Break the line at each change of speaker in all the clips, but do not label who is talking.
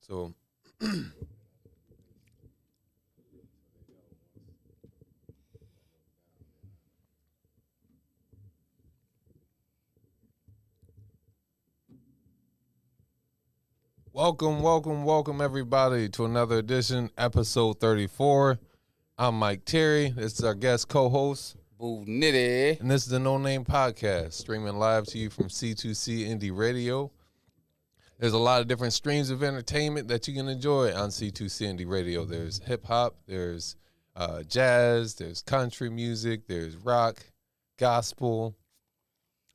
So welcome everybody to another edition, episode 34. I'm Mike Terry. This is our guest co-host,
Nitty.
and this is the NoName podcast, streaming live to you from C2C Indie Radio. There's a lot of different streams of entertainment that you can enjoy on C2C Indie Radio. There's hip-hop, there's jazz, there's country music, there's rock, gospel.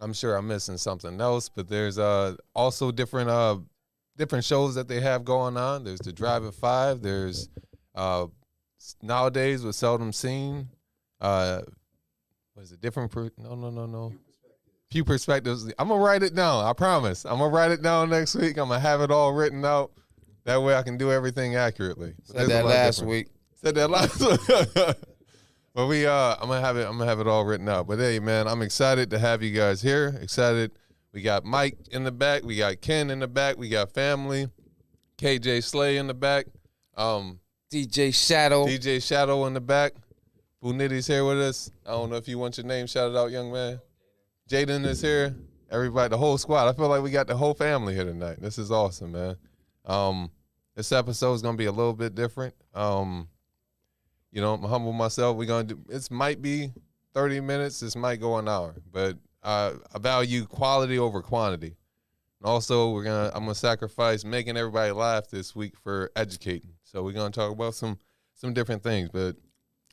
I'm sure I'm missing something else, but there's also different shows that they have going on. There's the Drive at 5. There's Nowadays with Seldom Seen. What is it? No. Few Perspectives. I'm going to write it down. I promise. I'm going to write it down next week. I'm going to have it all written out. That way I can do everything accurately.
Said that last week.
But I'm gonna have it all written out. But hey, man, I'm excited to have you guys here. Excited. We got Mike in the back. We got Ken in the back. We got family. KJ Slay in the back.
DJ Shadow
in the back. Boo Nitty's here with us. I don't know if you want your name shouted out, young man. Jaden is here. Everybody, the whole squad. I feel like we got the whole family here tonight. This is awesome, man. This episode is gonna be a little bit different. I'm humble myself. We're gonna do. It might be 30 minutes. This might go an hour, but I value quality over quantity. And also, I'm gonna sacrifice making everybody laugh this week for educating. So we're gonna talk about some different things, but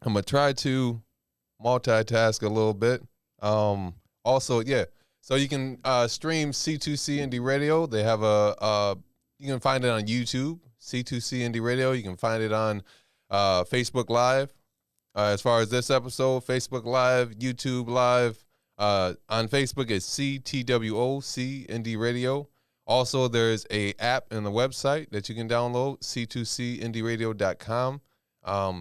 I'm gonna try to multitask a little bit. So you can stream C2C Indie Radio. They have you can find it on YouTube, C2C Indie Radio. You can find it on Facebook Live. As far as this episode, Facebook Live, YouTube Live. On Facebook, it's CTWOC Indie Radio. Also, there's a app and the website that you can download, c2cindieradio.com.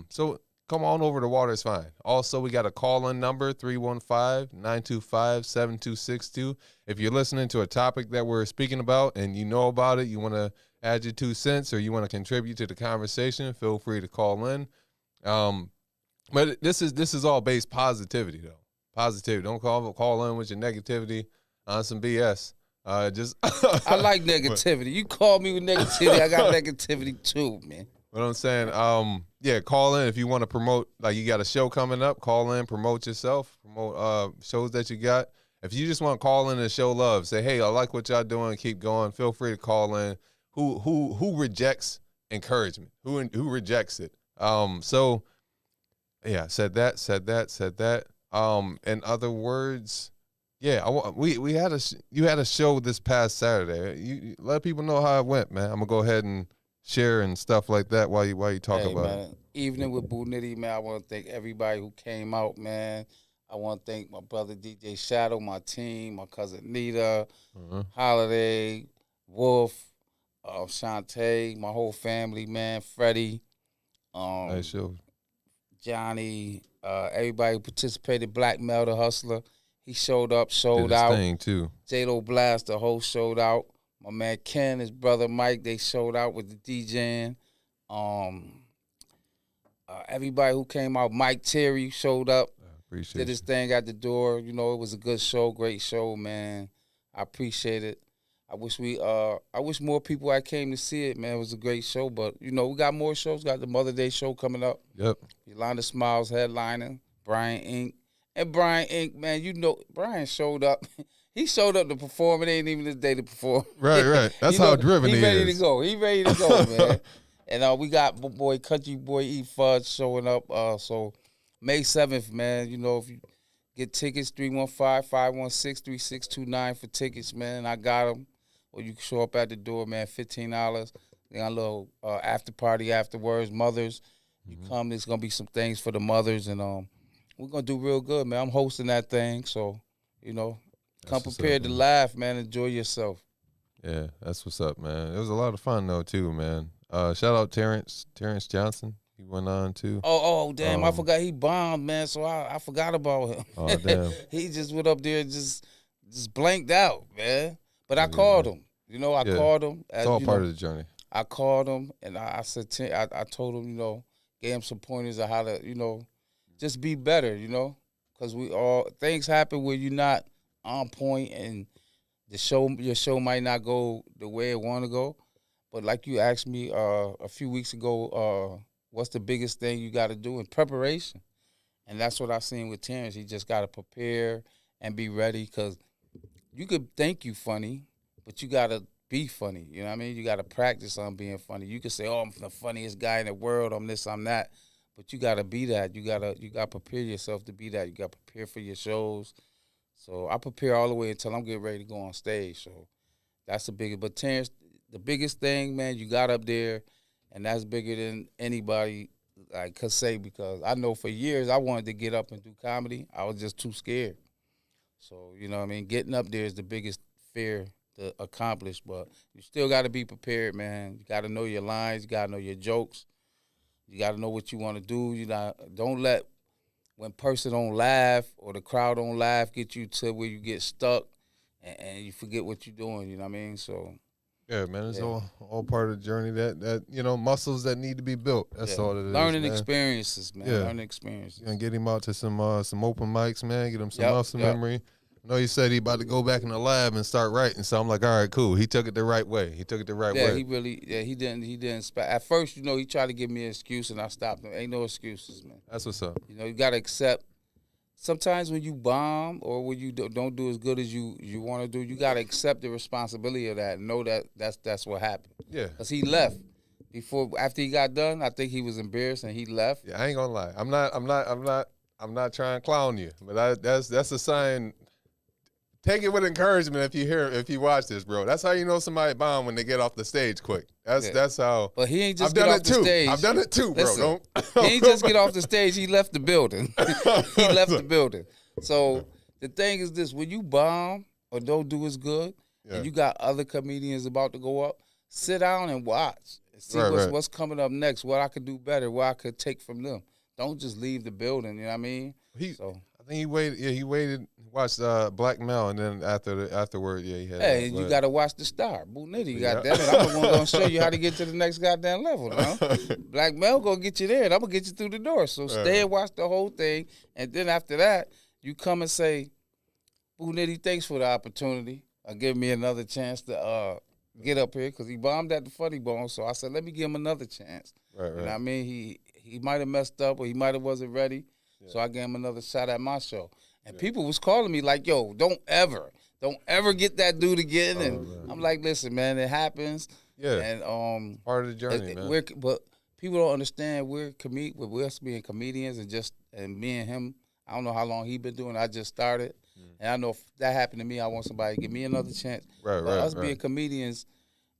So come on over. The water's fine. Also, we got a call-in number, 315-925-7262. If you're listening to a topic that we're speaking about and you know about it, you want to add your 2 cents or you want to contribute to the conversation, feel free to call in. But this is all based positivity, though. Positivity. Don't call in with your negativity on some BS.
I like negativity. You call me with negativity, I got negativity too, man.
What I'm saying, call in if you want to promote. Like, you got a show coming up, call in, promote yourself, promote shows that you got. If you just want to call in and show love, say, hey, I like what y'all doing, keep going. Feel free to call in. Who rejects encouragement? Who rejects it? Said that. In other words, you had a show this past Saturday. You let people know how it went, man. I'm gonna go ahead and share and stuff like that while you talk about it.
Evening with Boo Nitty, man. I want to thank everybody who came out, man. I want to thank my brother DJ Shadow, my team, my cousin Nita, Holiday, Wolf, Shantae, my whole family, man. Freddie,
Nice show.
Johnny, everybody who participated. Black Mel, the hustler, he showed up,
Did
sold
his
out.
thing too.
J-Lo Blast, the whole showed out. My man Ken, his brother Mike, they showed out with the DJing. Everybody who came out, Mike Terry showed up, did his thing at the door. You know, it was a good show, great show, man. I appreciate it. I wish more people had came to see it, man. It was a great show, but we got more shows. Got the Mother Day show coming up.
Yep.
Yolanda Smiles headlining. Brian Inc. And Brian Inc., man, Brian showed up. He showed up to perform. It ain't even his day to perform.
Right. That's how driven he is.
He ready to go, man. And we got Country Boy E Fudge showing up. So May 7th, man, if you get tickets, 315-516-3629 for tickets, man. I got them. Or you can show up at the door, man, $15. They got a little after party afterwards. Mothers, you come. There's going to be some things for the mothers. And we're going to do real good, man. I'm hosting that thing. So, come prepared to laugh, man. Enjoy yourself.
Yeah, that's what's up, man. It was a lot of fun, though, too, man. Shout out Terrence Johnson. He went on, too.
Oh, damn. I forgot he bombed, man, so I forgot about him.
Oh, damn.
He just went up there and just blanked out, man. But I called him. I called him.
It's all part of the journey.
I called him and I said, I told him, gave him some pointers of how to, just be better, because things happen where you're not on point and your show might not go the way it want to go. But like you asked me a few weeks ago, what's the biggest thing you got to do in preparation? And that's what I've seen with Terrence. He just got to prepare and be ready, because you could think you funny, but you got to be funny. You know what I mean? You got to practice on being funny. You could say, oh, I'm the funniest guy in the world. I'm this, I'm that. But you got to be that. You got to prepare yourself to be that. You got to prepare for your shows. So I prepare all the way until I'm getting ready to go on stage. So that's the biggest. But Terrence, the biggest thing, man, you got up there, and that's bigger than anybody could say, because I know for years I wanted to get up and do comedy. I was just too scared. So, you know what I mean? Getting up there is the biggest fear to accomplish, but you still got to be prepared, man. You got to know your lines. You got to know your jokes. You got to know what you want to do. Don't let when person don't laugh or the crowd don't laugh get you to where you get stuck and you forget what you're doing. You know what I mean? So.
Yeah, man, it's all part of the journey that muscles that need to be built. That's all it is.
Learning experiences, man. Learning experiences.
And get him out to some open mics, man. Get him some muscle memory. I know he said he about to go back in the lab and start writing, so I'm like, all right, cool. He took it the right way. He didn't. At first, he tried to give me an excuse, and I stopped him. Ain't no excuses, man. That's what's up.
You got to accept. Sometimes when you bomb or when you don't do as good as you want to do, you got to accept the responsibility of that and know that that's what happened. Yeah. Because he left. After he got done, I think he was embarrassed and he left.
Yeah, I ain't gonna lie. I'm not trying to clown you, but that's a sign. Take it with encouragement if you watch this, bro. That's how you know somebody bomb when they get off the stage quick. That's how.
But he ain't just get off the stage.
I've done it too, bro.
Listen, he ain't just get off the stage. He left the building. He left the building. So the thing is this: when you bomb or don't do as good, and you got other comedians about to go up, sit down and watch. See what's coming up next. What I could do better. What I could take from them. Don't just leave the building. You know what I mean?
I think he waited. Yeah, he waited. Watched Black Mel, and then afterward, he had.
Hey, you gotta watch the star, Boo Nitty. Goddamn it, I'm the one gonna show you how to get to the next goddamn level. Black Mel gonna get you there, and I'm gonna get you through the door. So stay and watch the whole thing, and then after that, you come and say, Boo Nitty, thanks for the opportunity. Give me another chance to get up here, because he bombed at the Funny Bone. So I said, let me give him another chance. Right. You know what I mean? He might have messed up, or he might have wasn't ready. So I gave him another shot at my show. And people was calling me like, yo, don't ever get that dude again. And I'm like, listen, man, it happens. Yeah. And
part of the journey, man.
But people don't understand with us being comedians and me and him, I don't know how long he been doing it. I just started. And I know if that happened to me, I want somebody to give me another chance. But us being comedians,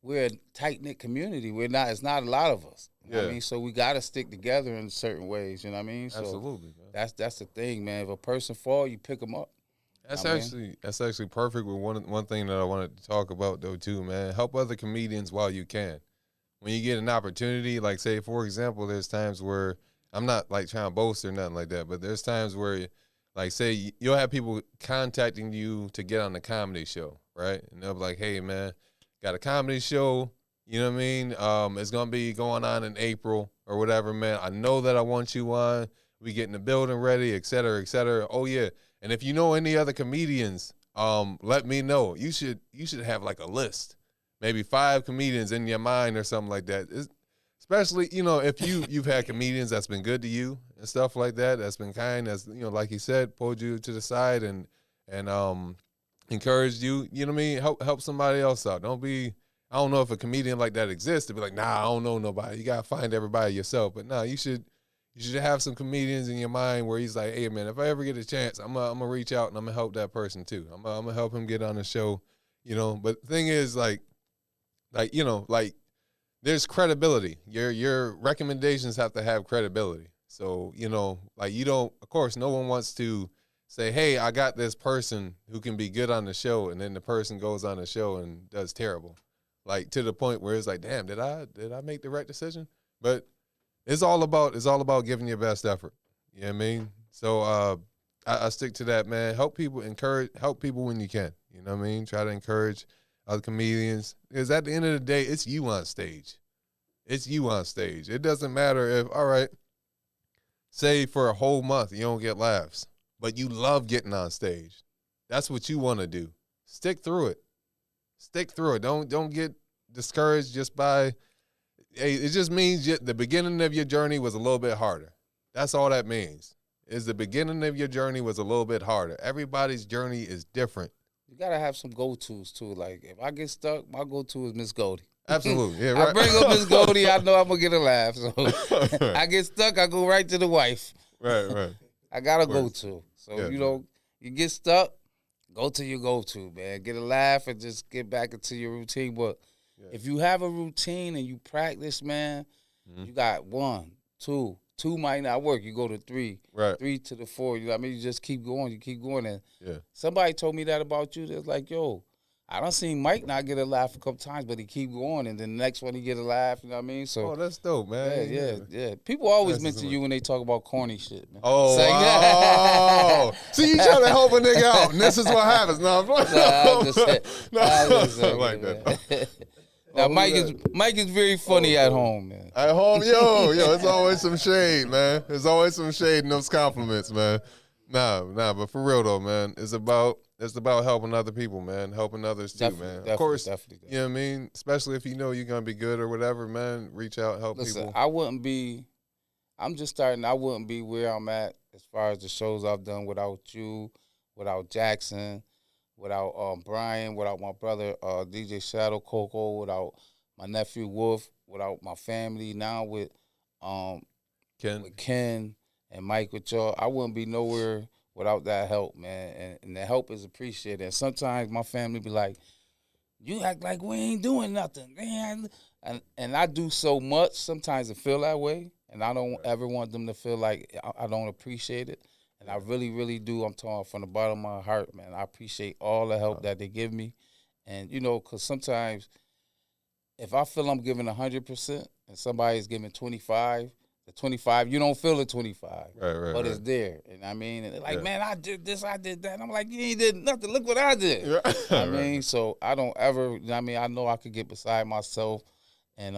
we're a tight-knit community. It's not a lot of us. You know what I mean? So we got to stick together in certain ways, you know what I mean? So
absolutely, man.
That's the thing, man. If a person fall, you pick them up.
That's actually perfect with one thing that I wanted to talk about, though, too, man. Help other comedians while you can. When you get an opportunity, like, say, for example, there's times where, I'm not, like, trying to boast or nothing like that, but there's times where, like, say, you'll have people contacting you to get on the comedy show, right? And they'll be like, hey, man, got a comedy show. You know what I mean? It's going to be going on in April or whatever, man. I know that I want you on. We getting the building ready, et cetera, et cetera. Oh, yeah. And if you know any other comedians, let me know. You should have, like, a list. Maybe 5 comedians in your mind or something like that. Especially, if you've had comedians that's been good to you and stuff like that, that's been kind, that's, like he said, pulled you to the side and encouraged you. You know what I mean? Help somebody else out. Don't be... I don't know if a comedian like that exists to be like, nah, I don't know nobody. You got to find everybody yourself. But nah, you should have some comedians in your mind where he's like, hey, man, if I ever get a chance, I'm going to reach out and I'm going to help that person too. I'm going to help him get on the show, But the thing is, like, there's credibility. Your recommendations have to have credibility. So, of course, no one wants to say, hey, I got this person who can be good on the show, and then the person goes on the show and does terrible. Like, to the point where it's like, damn, did I make the right decision? But it's all about giving your best effort. You know what I mean? So I stick to that, man. Help people when you can. You know what I mean? Try to encourage other comedians. Because at the end of the day, it's you on stage. It's you on stage. It doesn't matter if, all right, say for a whole month you don't get laughs, but you love getting on stage. That's what you want to do. Stick through it. Stick through it. Don't get discouraged just by, hey, it just means the beginning of your journey was a little bit harder. That's all that means. Is the beginning of your journey was a little bit harder. Everybody's journey is different.
You gotta have some go-tos too. Like if I get stuck, my go-to is Miss Goldie.
Absolutely. Yeah, right.
I bring up Miss Goldie, I know I'm gonna get a laugh. So I get stuck, I go right to the wife.
Right.
I gotta go to. So
Yeah,
you get stuck, go to your go-to, man. Get a laugh and just get back into your routine. But if you have a routine and you practice, man, you got 1, 2. 2 might not work. You go to 3.
Right.
3 to the 4. You know what I mean? You just keep going. You keep going. And
Yeah.
somebody told me that about you. They're like, yo, I done seen Mike not get a laugh a couple times, but he keep going. And then the next one he get a laugh. You know what I mean? So,
Oh, that's dope, man.
Yeah. People always
That's
mention you when they talk about corny shit, man.
Oh,
It's like,
wow. See, you trying to help a nigga out, and this is what happens. No, I'm playing.
I'm just saying.
I like that.
Man. Now, Mike is very funny at home, man.
At home, yo, it's always some shade, man. There's always some shade in those compliments, man. Nah, but for real though, man, it's about helping other people, man, helping others too, man. Of course,
definitely.
You know what I mean? Especially if you know you're gonna be good or whatever, man. Reach out, help
Listen,
people.
I'm just starting. I wouldn't be where I'm at as far as the shows I've done without you, without Jackson, without Brian, without my brother DJ Shadow Coco, without my nephew Wolf, without my family. Now with Ken and Mike with y'all, I wouldn't be nowhere without that help, man. And the help is appreciated. And sometimes my family be like, "You act like we ain't doing nothing, man." And I do so much. Sometimes it feel that way, and I don't ever want them to feel like I don't appreciate it. And I really, really do. I'm talking from the bottom of my heart, man. I appreciate all the help that they give me. And, because sometimes if I feel I'm giving 100% and somebody's giving 25, the 25, you don't feel the 25.
Right.
But it's there. And I mean, and they're like, man, I did this, I did that. And I'm like, you ain't did nothing. Look what I did. I mean, so I don't ever, I know I could get beside myself and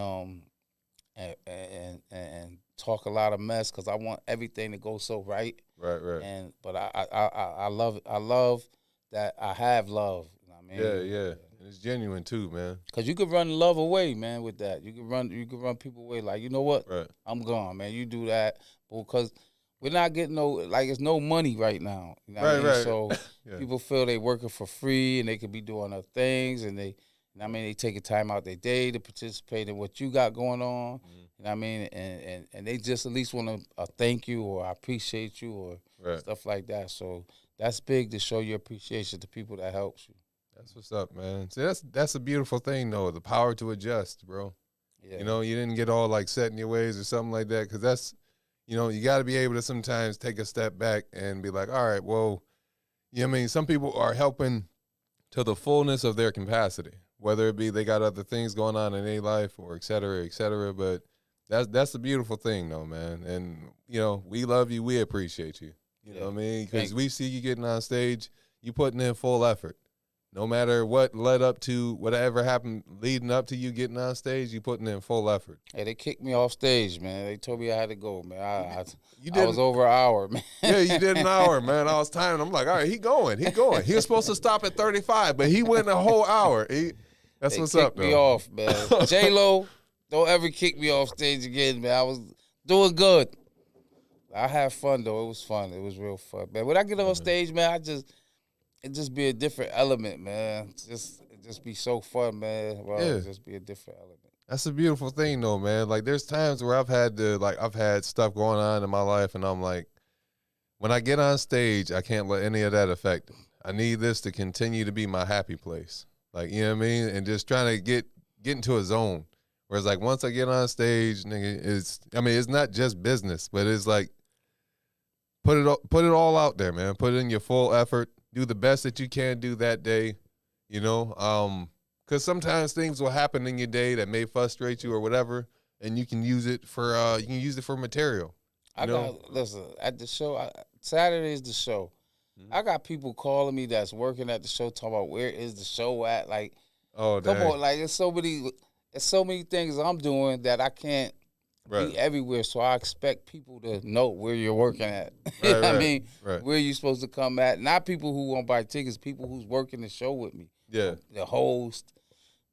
talk a lot of mess because I want everything to go so right.
Right.
But I love it. I love that I have love. You know what I mean?
Yeah. It's genuine too, man.
Cause you could run love away, man. With that, you could run people away. Like, you know what?
Right.
I'm gone, man. You do that, because we're not getting it's no money right now. You know what I mean?
Right.
So people feel they working for free and they could be doing other things, and they taking time out their day to participate in what you got going on. You know what I mean? And they just at least want to thank you or I appreciate you or stuff like that. So that's big, to show your appreciation to people that helps you.
That's what's up, man. See, that's a beautiful thing, though. The power to adjust, bro.
Yeah.
You didn't get all like set in your ways or something like that, because that's, you got to be able to sometimes take a step back and be like, all right, well, some people are helping to the fullness of their capacity, whether it be they got other things going on in their life or et cetera, but that's a beautiful thing, though, man. And, we love you. We appreciate you. You know what I mean? Because we see you getting on stage, you putting in full effort. No matter what led up to whatever happened leading up to you getting on stage, you putting in full effort.
Hey, they kicked me off stage, man. They told me I had to go, man. I was over an hour, man.
Yeah, you did an hour, man. I was timing. I'm like, all right, he going. He was supposed to stop at 35, but he went a whole hour. That's what's up, though.
They kicked me off, man. J-Lo, don't ever kick me off stage again, man. I was doing good. I had fun, though. It was fun. It was real fun, man. When I get on stage, man, it just be a different element, man. It just be so fun, man. Well, it just be a different element.
That's a beautiful thing, though, man. Like, there's times where I've had stuff going on in my life, and I'm like, when I get on stage, I can't let any of that affect it. I need this to continue to be my happy place. Like, you know what I mean? And just trying to get into a zone. Whereas, like, once I get on stage, nigga, it's not just business, but it's like, put it all out there, man. Put it in your full effort. Do the best that you can do that day, because sometimes things will happen in your day that may frustrate you or whatever, and you can use it for material.
Listen, at the show, Saturday is the show. Mm-hmm. I got people calling me that's working at the show talking about where is the show at. Like,
oh,
come on, like, it's so many. There's so many things I'm doing that I can't
Right.
be everywhere. So I expect people to know where you're working at. You
Right,
know what I
right,
mean,
right.
where you supposed to come at. Not people who won't buy tickets. People who's working the show with me.
Yeah.
The host,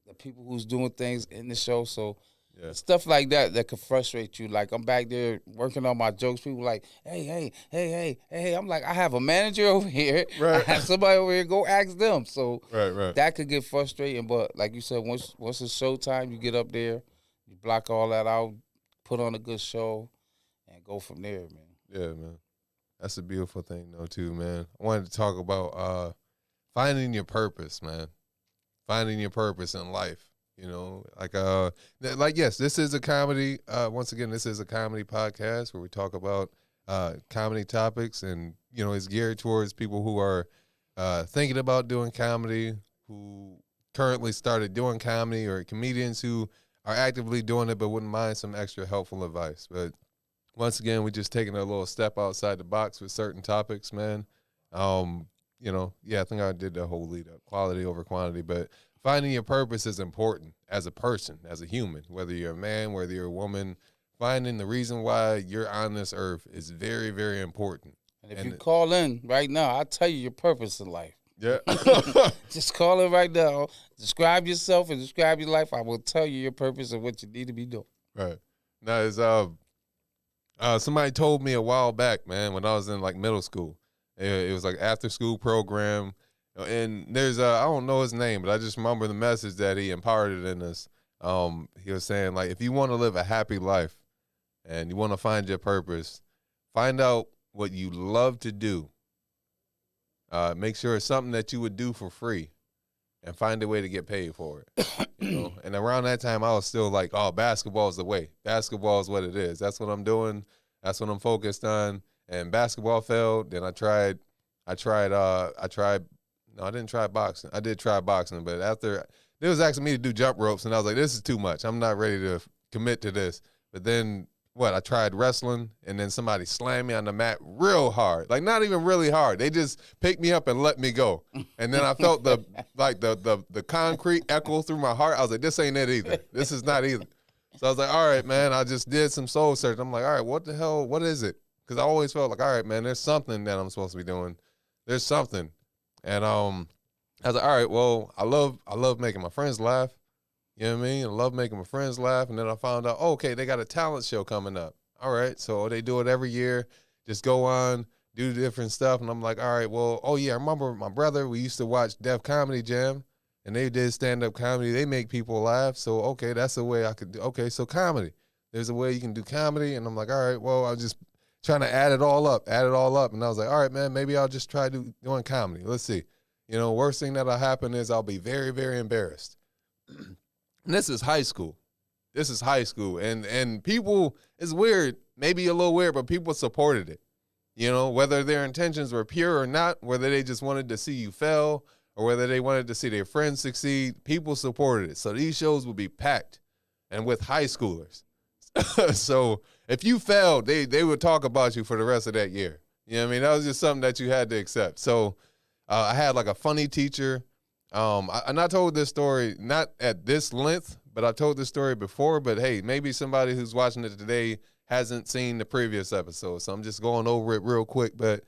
the people who's doing things in the show. So
Yeah.
stuff like that could frustrate you. Like I'm back there working on my jokes. People like, hey. I'm like, I have a manager over here.
Right.
I have somebody over here. Go ask them. So
Right.
that could get frustrating. But like you said, once it's showtime, you get up there, you block all that out, put on a good show, and go from there, man.
Yeah, man. That's a beautiful thing, though, too, man. I wanted to talk about finding your purpose, man. Finding your purpose in life. You know, like yes, this is a comedy. Once again, this is a comedy podcast where we talk about comedy topics, and you know, it's geared towards people who are thinking about doing comedy, who currently started doing comedy, or comedians who are actively doing it but wouldn't mind some extra helpful advice. But once again, we're just taking a little step outside the box with certain topics, man. You know, yeah, I think I did the whole lead up, quality over quantity, but finding your purpose is important as a person, as a human, whether you're a man, whether you're a woman. Finding the reason why you're on this earth is very, very important.
And if you call in right now, I'll tell you your purpose in life.
Yeah.
Just call in right now. Describe yourself and describe your life. I will tell you your purpose and what you need to be doing.
Right. Now, somebody told me a while back, man, when I was in like middle school. It was like after school program. And there's I don't know his name, but I just remember the message that he imparted in us. He was saying, like, if you want to live a happy life and you want to find your purpose, find out what you love to do. Make sure it's something that you would do for free, and find a way to get paid for it. You know? And around that time, I was still like, oh, basketball is the way. Basketball is what it is. That's what I'm doing. That's what I'm focused on. And basketball failed. Then I tried. No, I didn't try boxing. I did try boxing, but after they was asking me to do jump ropes, and I was like, this is too much. I'm not ready to commit to this. But then I tried wrestling, and then somebody slammed me on the mat real hard. Like, not even really hard. They just picked me up and let me go. And then I felt the concrete echo through my heart. I was like, this ain't it either. This is not either. So I was like, all right, man, I just did some soul search. I'm like, all right, what the hell, what is it? Because I always felt like, all right, man, there's something that I'm supposed to be doing. There's something. And I was like, all right, well, I love making my friends laugh. You know what I mean? I love making my friends laugh. And then I found out, okay, they got a talent show coming up. All right, so they do it every year. Just go on, do different stuff. And I'm like, all right, well, oh, yeah, I remember my brother, we used to watch Def Comedy Jam, and they did stand-up comedy. They make people laugh. So, okay, that's a way I could do. Okay, so comedy. There's a way you can do comedy. And I'm like, all right, well, I'll just trying to add it all up. And I was like, all right, man, maybe I'll just try doing comedy. Let's see. You know, worst thing that'll happen is I'll be very, very embarrassed. And this is high school. And people, it's weird, maybe a little weird, but people supported it. You know, whether their intentions were pure or not, whether they just wanted to see you fail or whether they wanted to see their friends succeed, people supported it. So these shows would be packed and with high schoolers. So if you failed, they would talk about you for the rest of that year. You know what I mean? That was just something that you had to accept. So I had like a funny teacher. And I told this story, not at this length, but I told this story before. But hey, maybe somebody who's watching it today hasn't seen the previous episode. So I'm just going over it real quick. But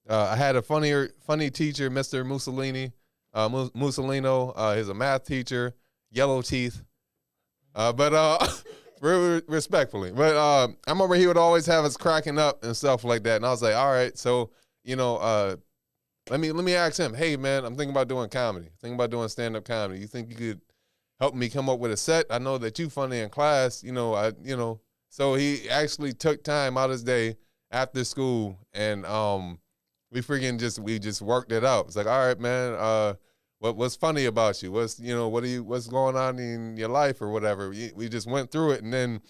I had a funny teacher, Mr. Mussolino. He's a math teacher, yellow teeth. Really respectfully. But I remember he would always have us cracking up and stuff like that. And I was like, all right, so, you know, let me ask him, hey, man, I'm thinking about doing comedy. Thinking about doing stand-up comedy. You think you could help me come up with a set? I know that you funny in class, So he actually took time out of his day after school, and we just worked it out. It's like, all right, man, what's funny about you? What's going on in your life or whatever? We just went through it, and then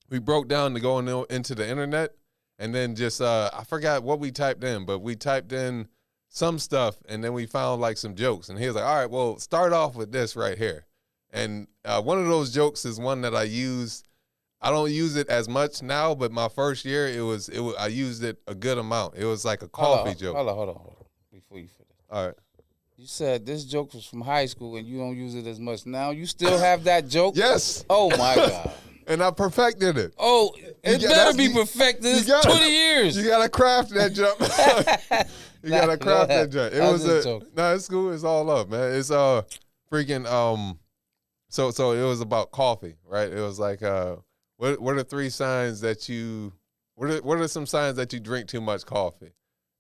we broke down to go into the internet, and then just I forgot what we typed in, but we typed in some stuff, and then we found like some jokes, and he was like, all right, well, start off with this right here. And one of those jokes is one that I use. I don't use it as much now, but my first year I used it a good amount. It was like a coffee joke.
Hold on. Before you finish.
All right.
You said this joke was from high school and you don't use it as much now. You still have that joke?
Yes.
Oh my God.
And I perfected it.
Oh, it better be perfected. It's 20 years.
You gotta craft that jump. You gotta craft that jump. It was it's cool. It's all up, man. It's freaking So it was about coffee, right? It was like what are 3 signs that you what are some signs that you drink too much coffee?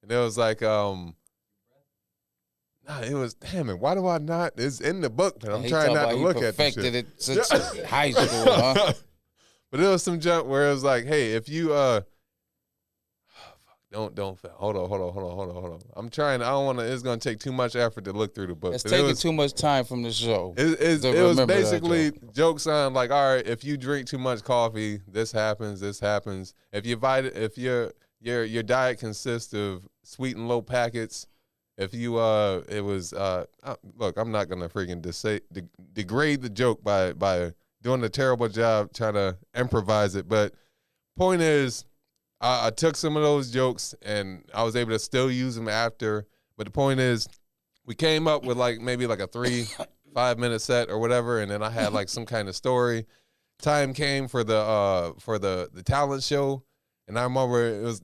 And it was like it was, damn it, why do I not? It's in the book, but I'm trying not to look at the shit.
Perfected it since high school, huh?
But it was some junk where it was like, hey, if you don't fail. Hold on. I'm trying. I don't want to. It's gonna take too much effort to look through the book.
It's taking too much time from the show.
It was basically jokes on like, all right, if you drink too much coffee, this happens. If your diet consists of sweet and low packets. If you look, I'm not gonna freaking degrade the joke by doing a terrible job trying to improvise it. But point is, I took some of those jokes and I was able to still use them after. But the point is, we came up with maybe a 3-5 minute set or whatever, and then I had like some kind of story. Time came for the talent show. And I remember it was,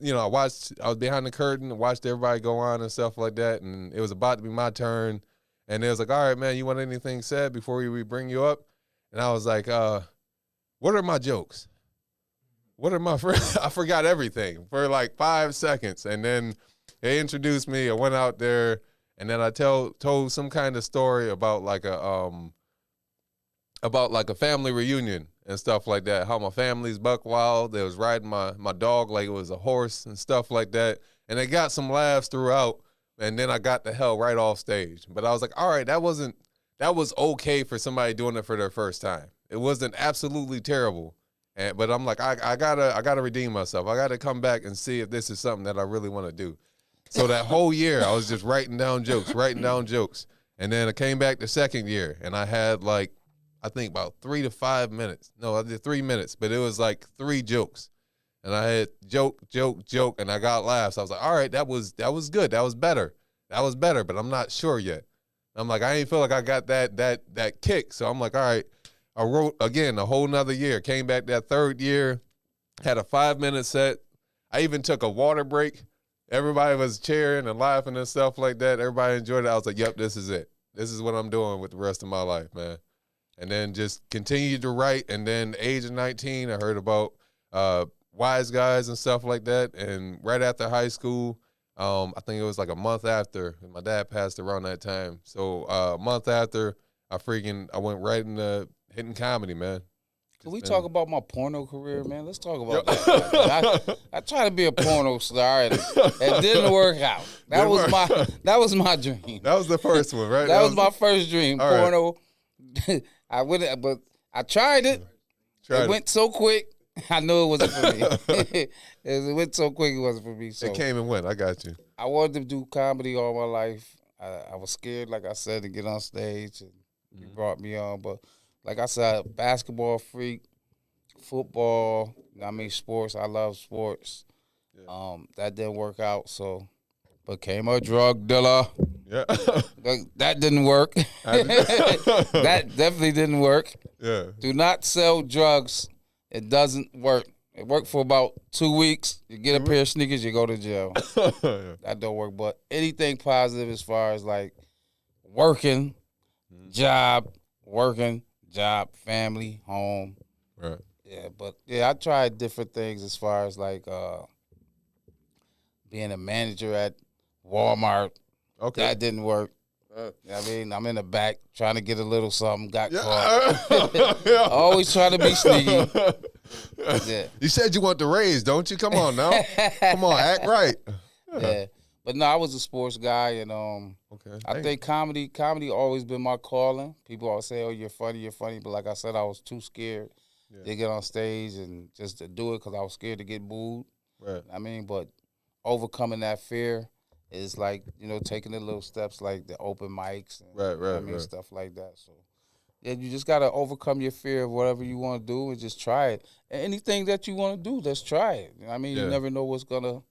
I was behind the curtain, watched everybody go on and stuff like that. And it was about to be my turn. And it was like, all right, man, you want anything said before we bring you up? And I was like, what are my jokes? What are my friends? I forgot everything for like 5 seconds. And then they introduced me. I went out there and then I told some kind of story about like a family reunion and stuff like that, how my family's buck wild. They was riding my dog like it was a horse and stuff like that. And they got some laughs throughout. And then I got the hell right off stage. But I was like, all right, that was okay for somebody doing it for their first time. It wasn't absolutely terrible. But I'm like, I gotta redeem myself. I gotta come back and see if this is something that I really want to do. So that whole year I was just writing down jokes. And then I came back the second year and I had I think about 3 to 5 minutes. No, I did 3 minutes, but it was like 3 jokes. And I had joke, and I got laughs. I was like, all right, that was good. That was better, but I'm not sure yet. I'm like, I ain't feel like I got that kick. So I'm like, all right, I wrote again a whole nother year. Came back that third year, had a 5-minute set. I even took a water break. Everybody was cheering and laughing and stuff like that. Everybody enjoyed it. I was like, yep, this is it. This is what I'm doing with the rest of my life, man. And then just continued to write. And then age of 19, I heard about Wise Guys and stuff like that. And right after high school, I think it was like a month after, my dad passed around that time. So a month after, I went right into hitting comedy, man.
Can we talk about my porno career, man? Let's talk about that. I tried to be a porno star, and it didn't work out. That was my dream.
That was the first one, right?
That was my first dream, porno. Right. But I tried it. It went so quick. I knew it wasn't for me. It went so quick, it wasn't for me. So
it came and went. I got you.
I wanted to do comedy all my life. I was scared, like I said, to get on stage, and you brought me on. But like I said, basketball freak, football. Sports. I love sports. Yeah. That didn't work out, so became a drug dealer. Yeah, that didn't work. That definitely didn't work. Yeah. Do not sell drugs. It doesn't work. It worked for about 2 weeks. You get a pair of sneakers, you go to jail. Yeah. That don't work. But anything positive as far as like working, job, family, home. Right. Yeah, but I tried different things as far as like being a manager at Walmart. Okay. That didn't work. I'm in the back trying to get a little something, got caught. Always trying to be sneaky. Yeah.
You said you want the raise, don't you? Come on now. Come on, act right.
Yeah. But no, I was a sports guy, and I think comedy always been my calling. People always say, oh, you're funny. But like I said, I was too scared to get on stage and just to do it because I was scared to get booed. Right. But overcoming that fear is like, taking the little steps like the open mics and stuff like that. So yeah, you just gotta overcome your fear of whatever you want to do and just try it. And anything that you want to do, let's try it. You never know what's gonna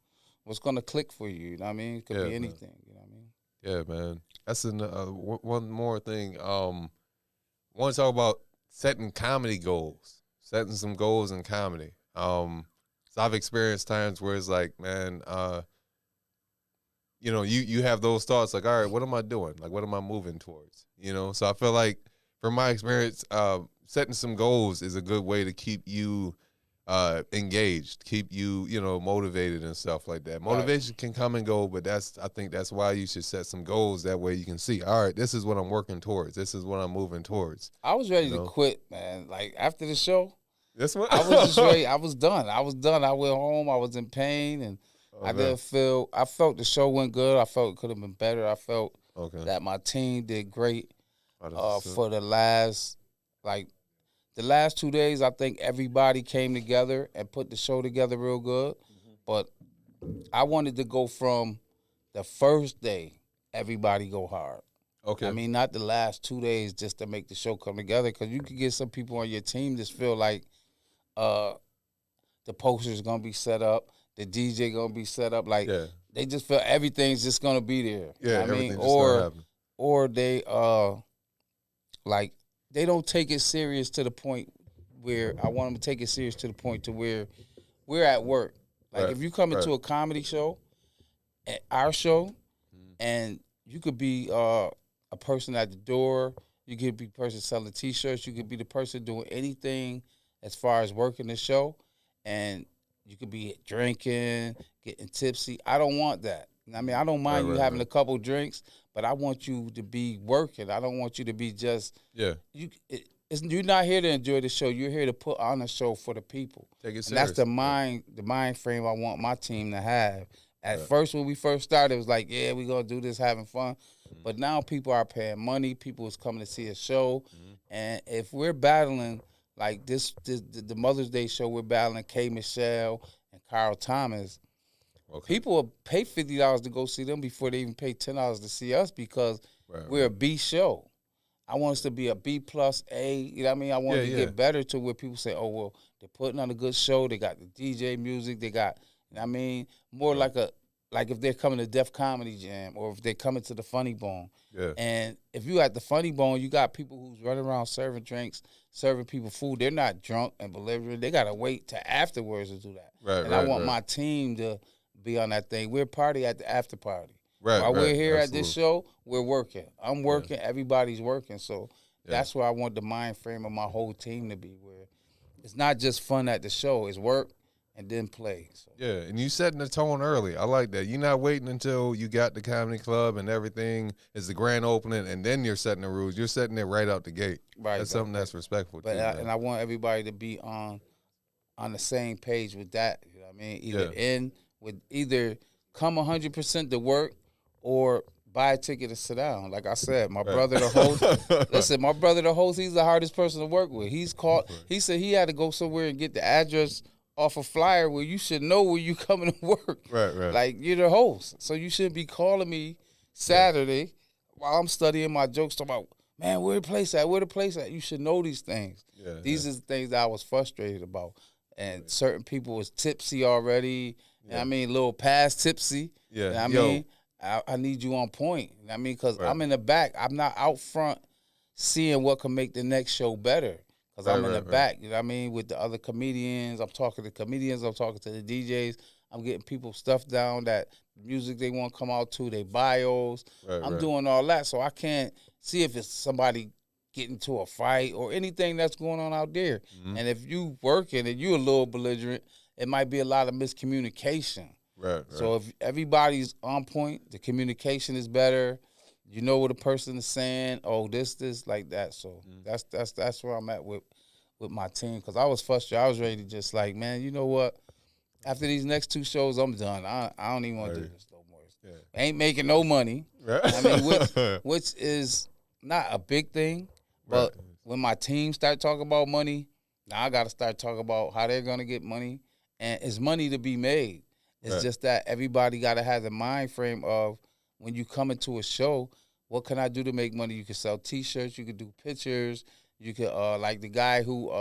click for you. You know what I mean? It could be anything.
Man. Yeah, man. That's one more thing. Want to talk about setting comedy goals, setting some goals in comedy. So I've experienced times where it's like, man, you have those thoughts like, all right, what am I doing? Like, what am I moving towards? So I feel like from my experience, setting some goals is a good way to keep you engaged, keep you, motivated and stuff like that. Motivation can come and go, but I think that's why you should set some goals. That way you can see, all right, this is what I'm working towards. This is what I'm moving towards.
I was ready to quit, man. Like after the show,
that's what
I was just ready. I was done. I went home. I was in pain, and I felt the show went good. I felt it could have been better. I felt that my team did great for the last 2 days. I think everybody came together and put the show together real good. Mm-hmm. But I wanted to go from the first day, everybody go hard.
Okay.
I mean, not the last 2 days just to make the show come together, because you could get some people on your team that feel like the poster's going to be set up, the DJ going to be set up. Like, they just feel everything's just going to be there.
Yeah,
I mean, or they, they don't take it serious to the point where I want them to take it serious to the point to where we're at work. Like, if you come into a comedy show, at our show, and you could be a person at the door, you could be the person selling T-shirts, you could be the person doing anything as far as working the show, and you could be drinking, getting tipsy. I don't want that. I mean, I don't mind you having a couple drinks, but I want you to be working. I don't want you to be just you're not here to enjoy the show. You're here to put on a show for the people.
Take it serious.
And that's the mind frame I want my team to have. At first, when we first started, it was like, yeah, we're going to do this, having fun. Mm-hmm. But now people are paying money. People is coming to see a show. Mm-hmm. And if we're battling, like the Mother's Day show, we're battling K. Michelle and Carl Thomas. Okay. People will pay $50 to go see them before they even pay $10 to see us, because we're a B show. I want us to be a B plus A. You know what I mean? I want it to get better to where people say, oh, well, they're putting on a good show. They got the DJ music. They got, you know what I mean, more like if they're coming to Def Comedy Jam, or if they're coming to the Funny Bone. Yeah. And if you at the Funny Bone, you got people who's running around serving drinks, serving people food. They're not drunk and belligerent. They got to wait till afterwards to do that. I want my team to be on that thing. We're party at the after party. While we're here at this show, we're working. I'm working. Everybody's working. So that's where I want the mind frame of my whole team to be, where it's not just fun at the show. It's work and then play. So. Yeah,
and you setting the tone early. I like that. You're not waiting until you got the comedy club and everything is the grand opening, and then you're setting the rules. You're setting it right out the gate. Right. That's something that's respectful.
But and I want everybody to be on the same page with that. You know what I mean? Either come 100% to work, or buy a ticket and sit down. Like I said, my brother, the host. Listen, my brother, the host, he's the hardest person to work with. He said he had to go somewhere and get the address off a flyer where you should know where you coming to work. Right. Like, you're the host, so you shouldn't be calling me Saturday while I'm studying my jokes, talking about, man, where the place at? Where the place at? You should know these things. These are the things that I was frustrated about. And certain people was tipsy already. You know what I mean? A little past tipsy. Yeah. You know what I mean? I need you on point. You know what I mean? Because I'm in the back. I'm not out front seeing what can make the next show better. Because I'm in the back. You know what I mean? With the other comedians. I'm talking to comedians. I'm talking to the DJs. I'm getting people stuff down, that music they want to come out to, their bios. I'm doing all that. So I can't see if it's somebody getting to a fight or anything that's going on out there. Mm-hmm. And if you working and you a little belligerent, it might be a lot of miscommunication. Right. So if everybody's on point, the communication is better. You know what a person is saying. Oh, this, like that. So that's where I'm at with my team. Because I was frustrated. I was ready to just like, man, you know what? After these next 2 shows, I'm done. I don't even want to do this no more. Yeah. Ain't making no money. Right. I mean, which is not a big thing. But when my team start talking about money, now I got to start talking about how they're going to get money. And it's money to be made. It's just that everybody got to have the mind frame of, when you come into a show, what can I do to make money? You can sell T-shirts. You can do pictures. You could, like the guy who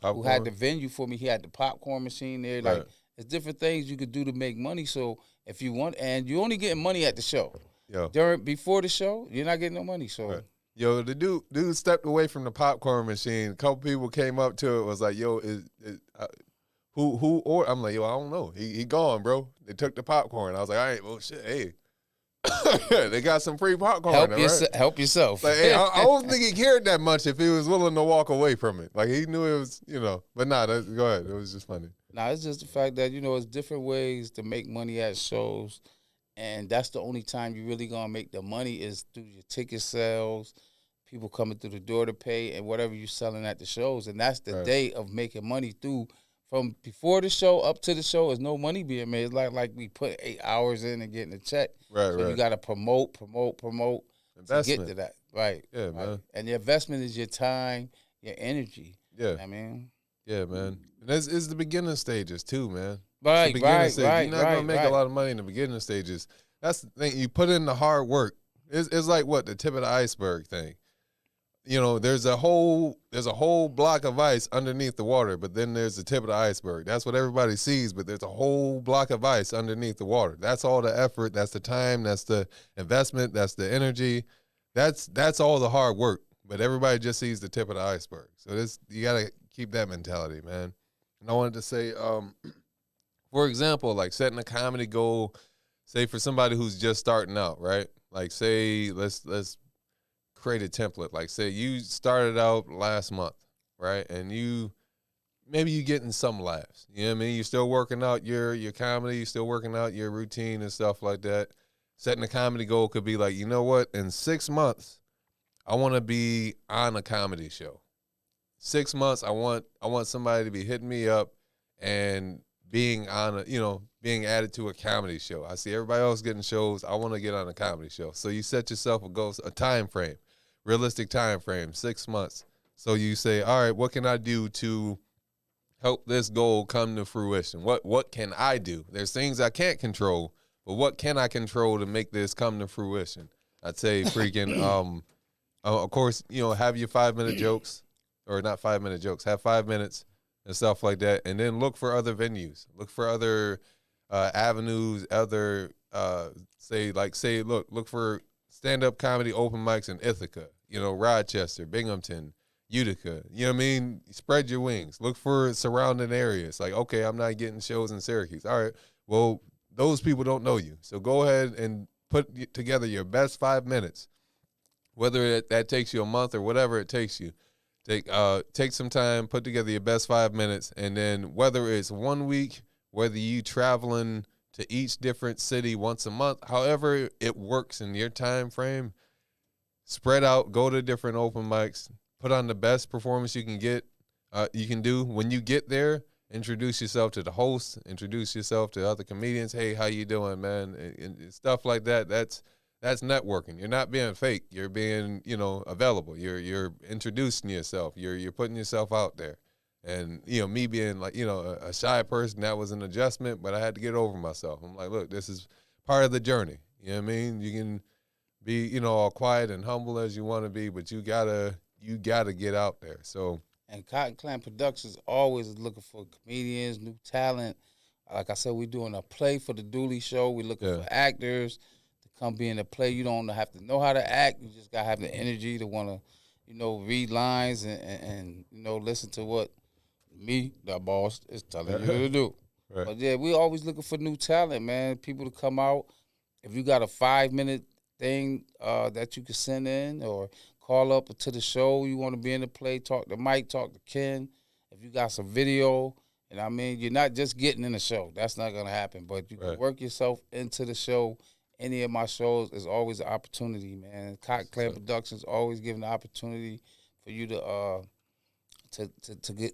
had the venue for me, he had the popcorn machine there. Like, it's different things you could do to make money. So if you want, and you only getting money at the show. before the show, you're not getting no money. So.
Right. Yo, the dude stepped away from the popcorn machine. A couple people came up to it, was like, "Yo, who?" Or I'm like, "Yo, I don't know. He gone, bro. They took the popcorn." I was like, "All right, well, shit, hey." They got some free popcorn.
Help yourself.
Like, hey, I don't think he cared that much if he was willing to walk away from it. Like, he knew it was, But nah, go ahead. It was just funny.
Nah, it's just the fact that it's different ways to make money at shows, and that's the only time you really gonna make the money is through your ticket sales, people coming through the door to pay, and whatever you're selling at the shows, and that's the day of making money through. From before the show up to the show, is no money being made. It's like we put 8 hours in and getting a check.
Right.
You got to promote to get to that. Right.
Yeah, man.
And the investment is your time, your energy.
Yeah.
I mean.
Yeah, man. And it's the beginning stages too, man.
Right.
You're not gonna make a lot of money in the beginning stages. That's the thing. You put in the hard work. It's like the tip of the iceberg thing. There's a whole block of ice underneath the water, but then there's the tip of the iceberg. That's what everybody sees, but there's a whole block of ice underneath the water. That's all the effort, that's the time, that's the investment, that's the energy. That's all the hard work, but everybody just sees the tip of the iceberg. So you got to keep that mentality, man. And I wanted to say, for example, like setting a comedy goal, say for somebody who's just starting out, right? Like say, let's create a template. Like say you started out last month, right? And maybe you getting some laughs. You know what I mean? You're still working out your comedy, you're still working out your routine and stuff like that. Setting a comedy goal could be like, you know what? In 6 months, I want to be on a comedy show. 6 months, I want somebody to be hitting me up and being on being added to a comedy show. I see everybody else getting shows. I want to get on a comedy show. So you set yourself a time frame. Realistic time frame, 6 months. So you say, all right, what can I do to help this goal come to fruition? What can I do? There's things I can't control, but what can I control to make this come to fruition? I'd say freaking, of course, have your 5-minute jokes, or not 5-minute jokes, have 5 minutes and stuff like that, and then look for other venues, look for other avenues, other look for stand-up comedy open mics in Ithaca, Rochester, Binghamton, Utica. You know what I mean? Spread your wings. Look for surrounding areas. Like, okay, I'm not getting shows in Syracuse. All right, well, those people don't know you. So go ahead and put together your best 5 minutes, whether that takes you a month or whatever it takes you. Take some time, put together your best 5 minutes, and then whether it's 1 week, whether you traveling to each different city once a month, however it works in your time frame, spread out, go to different open mics, put on the best performance you can do. When you get there, introduce yourself to the host, introduce yourself to other comedians. Hey, how you doing, man? And stuff like that. That's networking. You're not being fake. You're being, available. You're introducing yourself. You're putting yourself out there. And, me being like, a shy person, that was an adjustment, but I had to get over myself. I'm like, look, this is part of the journey. You know what I mean? You can be, all quiet and humble as you want to be, but you gotta get out there. So.
And Cotton Clan Productions always is looking for comedians, new talent. Like I said, we're doing a play for the Dooley Show. We're looking for actors to come be in the play. You don't have to know how to act. You just gotta have the energy to want to, read lines and listen to what me, the boss, is telling you to do.
Right.
But yeah, we always looking for new talent, man. People to come out. If you got a 5-minute thing that you can send in or call up to the show, you want to be in the play, talk to Mike, talk to Ken. If you got some video, you're not just getting in the show. That's not going to happen. But you can work yourself into the show. Any of my shows is always an opportunity, man. Cotton Clan Productions always giving the opportunity for you to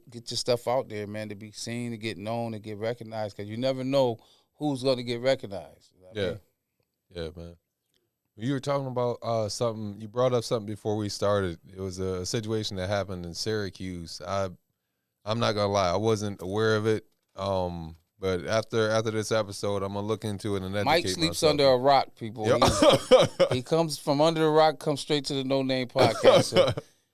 get your stuff out there, man, to be seen, to get known, to get recognized, because you never know who's going to get recognized.
Yeah, man. You were talking about something. You brought up something before we started. It was a situation that happened in Syracuse. I'm not gonna lie, I wasn't aware of it. But after this episode, I'm gonna look into it and educate
Mike sleeps
myself.
under a rock, people.
Yep.
He comes from under the rock, comes straight to the NoName podcast. So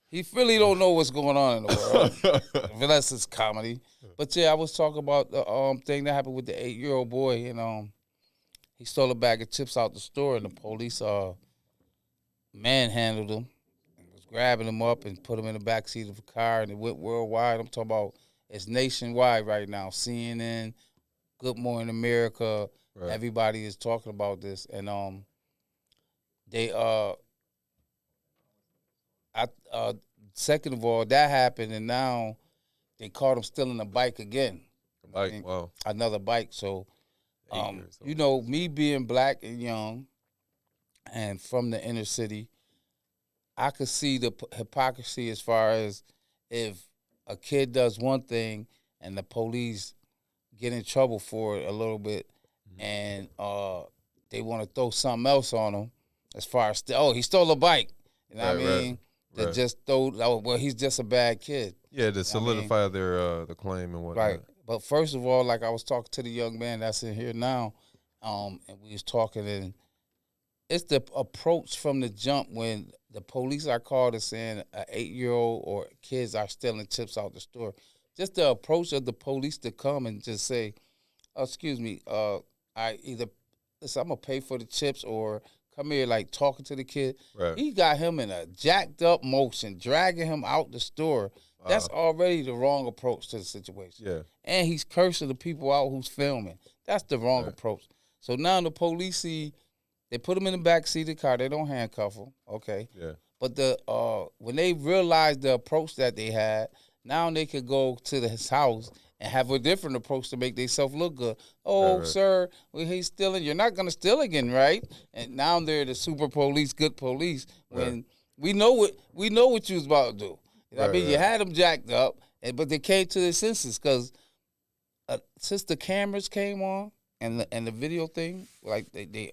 he really don't know what's going on in the world, unless it's comedy. But yeah, I was talking about the thing that happened with the 8-year-old boy, and he stole a bag of chips out the store, and the police manhandled him and was grabbing him up and put him in the backseat of a car, and it went worldwide. I'm talking about it's nationwide right now. CNN, Good Morning America,
Right.
everybody is talking about this, and they second of all, that happened, and now they caught him stealing a bike again.
Bike, wow.
Another bike. So,
8 years old.
you know, me being black and young and from the inner city, I could see the hypocrisy as far as if a kid does one thing and the police get in trouble for it a little bit, and they want to throw something else on him as far as, he stole a bike. You know what I mean? They just well, he's just a bad kid.
Yeah, to solidify their the claim and whatnot.
Right. But first of all, like I was talking to the young man that's in here now, and we was talking, and it's the approach from the jump when the police are called and saying an 8-year-old or kids are stealing chips out the store. Just the approach of the police to come and just say, excuse me, I either, listen, I'm going to pay for the chips, or come here, like talking to the kid.
Right.
He got him in a jacked up motion, dragging him out the store. That's already the wrong approach to the situation.
Yeah.
And he's cursing the people out who's filming. That's the wrong approach. So now the police see, they put him in the back seat of the car. They don't handcuff him. Okay.
Yeah.
But when they realized the approach that they had, now they could go to his house and have a different approach to make themselves look good. Oh, sir, well, he's stealing. You're not going to steal again, right? And now they're the super police, good police. When we know what you was about to do. You know what I mean? You had them jacked up, but they came to their senses because since the cameras came on and the video thing, like they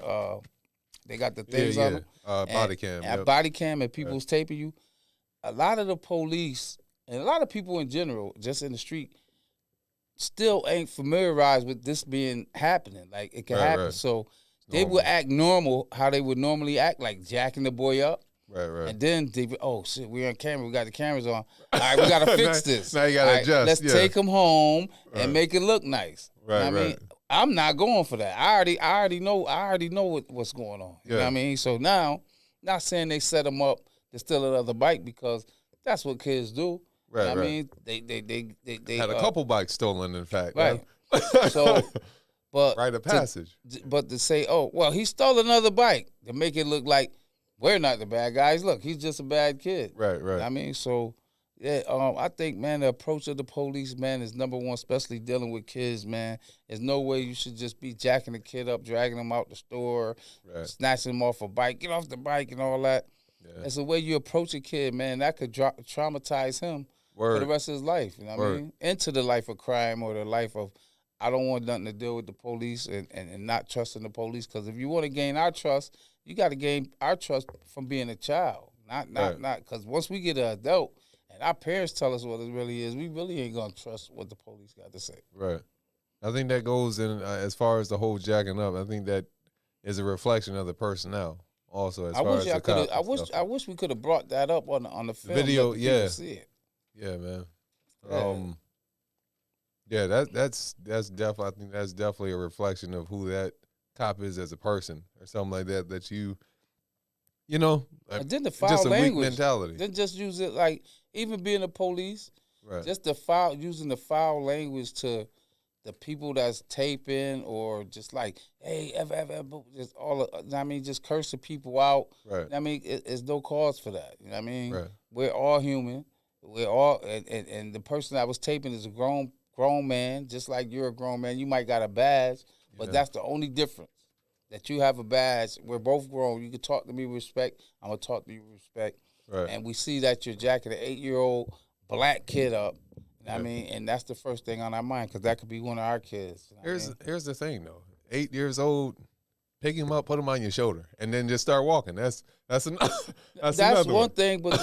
got the things on them.
Body cam.
And body cam, and people was taping you. A lot of the police and a lot of people in general, just in the street, still ain't familiarized with this being happening. Like, it can happen. Right. So they would act normal, how they would normally act, like jacking the boy up.
Right.
And then shit, we're on camera. We got the cameras on. All right, we got to fix this.
Now you got to adjust.
Let's take him home and make it look nice.
Right,
you know what I mean? I'm not going for that. I already know what's going on. You know what I mean? So now, not saying they set him up to steal another bike, because that's what kids do.
Right,
I mean, they
had a couple bikes stolen, in fact.
Right. So, but
rite of passage.
But to say, oh, well, he stole another bike, to make it look like we're not the bad guys. Look, he's just a bad kid.
Right.
I mean, so yeah, I think, man, the approach of the police, man, is number one, especially dealing with kids, man. There's no way you should just be jacking the kid up, dragging him out the store, snatching him off a bike, get off the bike and all that. Yeah. It's the way you approach a kid, man. That could traumatize him for the rest of his life. You know what I mean? Into the life of crime, or the life of, I don't want nothing to do with the police, and not trusting the police. Because if you want to gain our trust, you got to gain our trust from being a child. Not because once we get an adult and our parents tell us what it really is, we really ain't going to trust what the police got to say.
Right. I think that goes in, as far as the whole jacking up, I think that is a reflection of the personnel. Also, as far as the cops.
I wish we could have brought that up on the film.
Video,
see it.
Yeah, man. That's definitely, I think that's definitely a reflection of who that cop is as a person, or something like that. That you know,
and then the foul
just a
language,
weak mentality.
Then just use it, like, even being the police, just using the foul language to the people that's taping, or just like, hey, just I mean, just cursing people out.
Right.
I mean, it's no cause for that. You know what I mean? Right. We're all human. We're all, and the person that was taping is a grown man, just like you're a grown man. You might got a badge, but that's the only difference. That you have a badge. We're both grown. You can talk to me with respect. I'm gonna talk to you with respect.
Right.
And we see that you're jacking an 8-year-old black kid up. You know what I mean? And that's the first thing on our mind, because that could be one of our kids. You know
here's the thing, though. 8 years old, pick him up, put him on your shoulder, and then just start walking. That's
one thing, but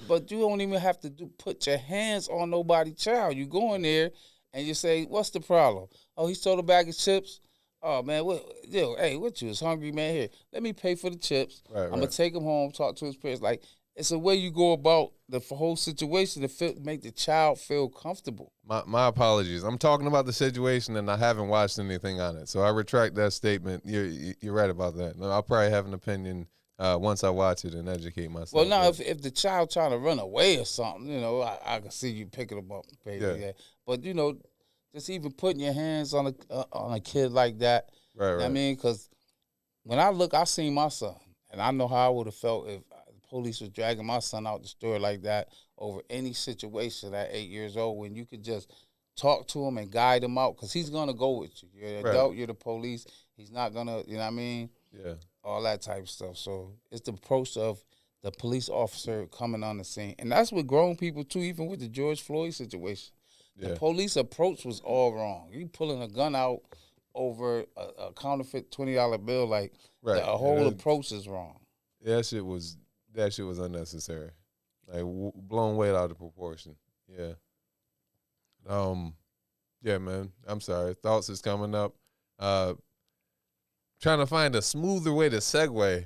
but you don't even have to put your hands on nobody's child. You go in there and you say, "What's the problem?" Oh, he stole a bag of chips. Oh man, what you was hungry, man? Here, let me pay for the chips. I'm gonna take him home, talk to his parents. Like, it's a way you go about the whole situation to make the child feel comfortable.
My apologies. I'm talking about the situation, and I haven't watched anything on it, so I retract that statement. You're right about that. I'll probably have an opinion once I watch it and educate myself.
Well, now if the child trying to run away or something, you know, I can see you picking them up, baby. Yeah. But you know, just even putting your hands on a kid like that.
Right.
You know what I mean, because when I seen my son, and I know how I would have felt if the police was dragging my son out the store like that over any situation at 8 years old, when you could just talk to him and guide him out, because he's gonna go with you. You're an adult, you're the police. He's not gonna, you know what I mean?
Yeah.
All that type of stuff. So it's the approach of the police officer coming on the scene, and that's with grown people too. Even with the George Floyd situation, the police approach was all wrong. You pulling a gun out over a counterfeit $20 bill, like the whole approach is wrong.
Yeah, that shit was unnecessary, like blown way out of proportion. Yeah. Yeah, man. I'm sorry. Thoughts is coming up. Trying to find a smoother way to segue,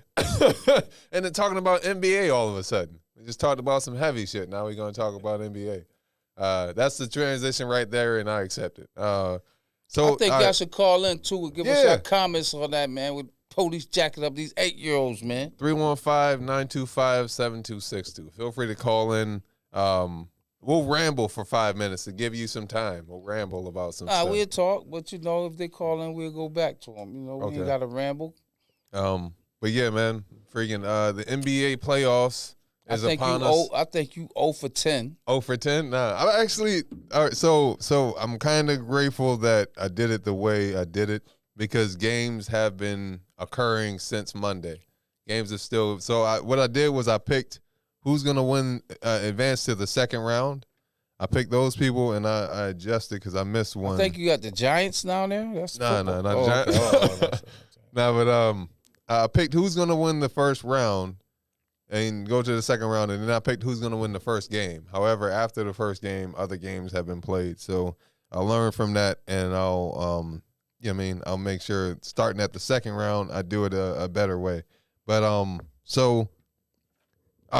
and then talking about NBA all of a sudden. We just talked about some heavy shit. Now we're gonna talk about NBA. That's the transition right there, and I accept it. So
I think y'all should call in too and give us your comments on that, man. With police jacking up these 8-year-olds, man.
315-925-7262. Feel free to call in. We'll ramble for 5 minutes to give you some time. We'll ramble about some stuff.
We'll talk, but you know, if they call in, we'll go back to them. You know, we ain't got to ramble.
But yeah, man, freaking the NBA playoffs is upon us.
I think you 0 for 10.
0 for 10? Nah, I'm actually all right. So I'm kind of grateful that I did it the way I did it, because games have been occurring since Monday. Games are still. So what I did was I picked who's going to win, advance to the second round. I picked those people, and I adjusted because I missed one.
I think you got the Giants down there. That's
not Giants. But I picked who's going to win the first round and go to the second round, and then I picked who's going to win the first game. However, after the first game, other games have been played. So I'll learn from that, and I'll make sure starting at the second round, I do it a better way. But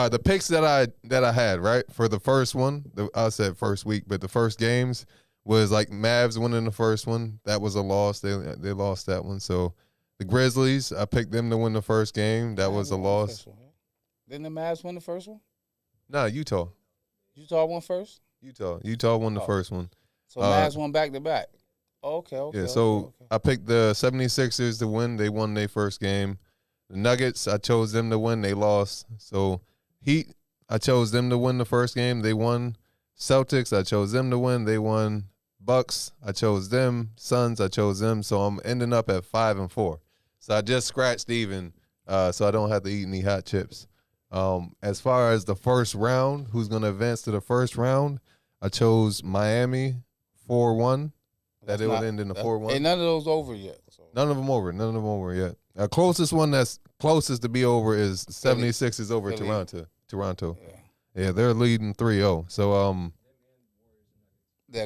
the picks that I had, right, for the first one, I said first week, but the first games was like Mavs winning the first one. That was a loss. They lost that one. So the Grizzlies, I picked them to win the first game. That was a loss.
Didn't the Mavs win the first one?
No, Utah.
Utah won first?
Utah won the first one.
So Mavs won back-to-back. Okay.
Yeah, so I picked the 76ers to win. They won their first game. The Nuggets, I chose them to win. They lost. So Heat, I chose them to win the first game. They won. Celtics, I chose them to win. They won. Bucks, I chose them. Suns, I chose them. So I'm ending up at 5-4. So I just scratched even, so I don't have to eat any hot chips. As far as the first round, who's going to advance to the first round, I chose Miami 4-1. That it would end in the 4-1.
Ain't none of those over yet. So.
None of them over yet. Closest one that's closest to be over is 76ers over Philly. Toronto. Yeah, they're leading 3-0. So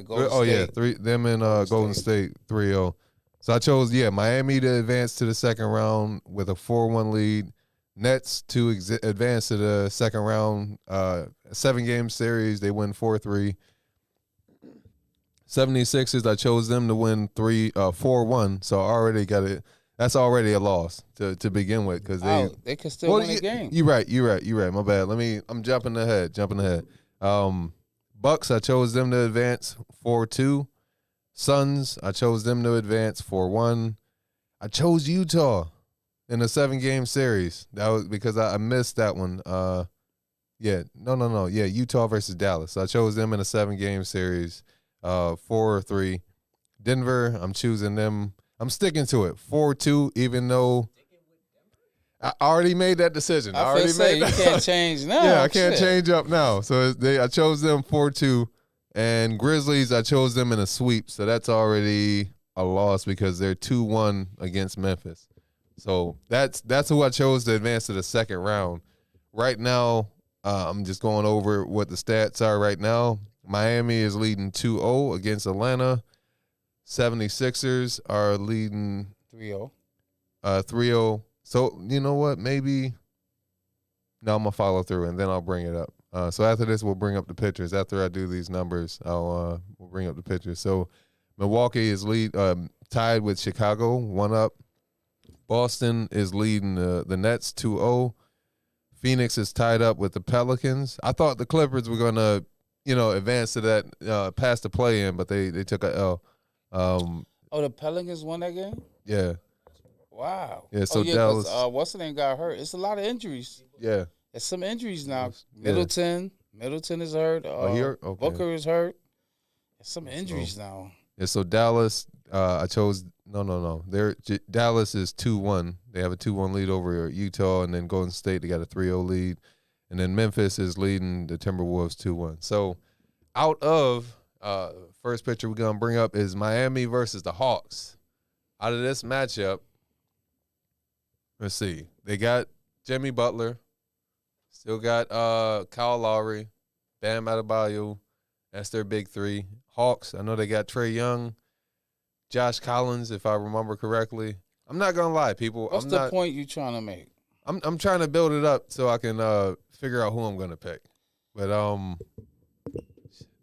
Golden State.
Them and Golden State 3-0. So I chose Miami to advance to the second round with a 4-1 lead. Nets to advance to the second round. 7-game series, they win 4-3. 76ers, I chose them to win 4-1. So I already got it. That's already a loss to begin with, because
they can still win a game.
You're right. My bad. I'm jumping ahead. Bucks, I chose them to advance 4-2. Suns, I chose them to advance 4-1. I chose Utah in a 7-game series. That was because I missed that one. Utah versus Dallas. So I chose them in a 7-game series, 4-3. Denver, I'm choosing them. I'm sticking to it, 4-2, even though I already made that decision.
You can't change now.
Yeah, I can't change up now. So I chose them 4-2. And Grizzlies, I chose them in a sweep. So that's already a loss because they're 2-1 against Memphis. So that's who I chose to advance to the second round. Right now, I'm just going over what the stats are right now. Miami is leading 2-0 against Atlanta. 76ers are leading
3-0.
3-0. So, you know what? Maybe No, I'm gonna follow through and then I'll bring it up. So after this, we'll bring up the pictures. After I do these numbers, we'll bring up the pictures. So Milwaukee is tied with Chicago, 1 up. Boston is leading the Nets 2-0. Phoenix is tied up with the Pelicans. I thought the Clippers were gonna, advance to that past the play-in, but they took a L.
The Pelicans won that game?
Yeah.
Wow.
Yeah, so Dallas.
What's the name got hurt? It's a lot of injuries.
Yeah.
There's some injuries now.
Yeah.
Middleton is hurt.
Okay.
Booker is hurt. There's some injuries now.
Yeah, so Dallas, I chose no. Dallas is 2-1. They have a 2-1 lead over Utah, and then Golden State, they got a 3-0 lead. And then Memphis is leading the Timberwolves 2-1. So out of first picture we're gonna bring up is Miami versus the Hawks. Out of this matchup, let's see. They got Jimmy Butler. Still got Kyle Lowry, Bam Adebayo. That's their big three. Hawks, I know they got Trae Young, Josh Collins, if I remember correctly. I'm not gonna lie, people.
What's the point you trying to make?
I'm trying to build it up so I can figure out who I'm gonna pick. But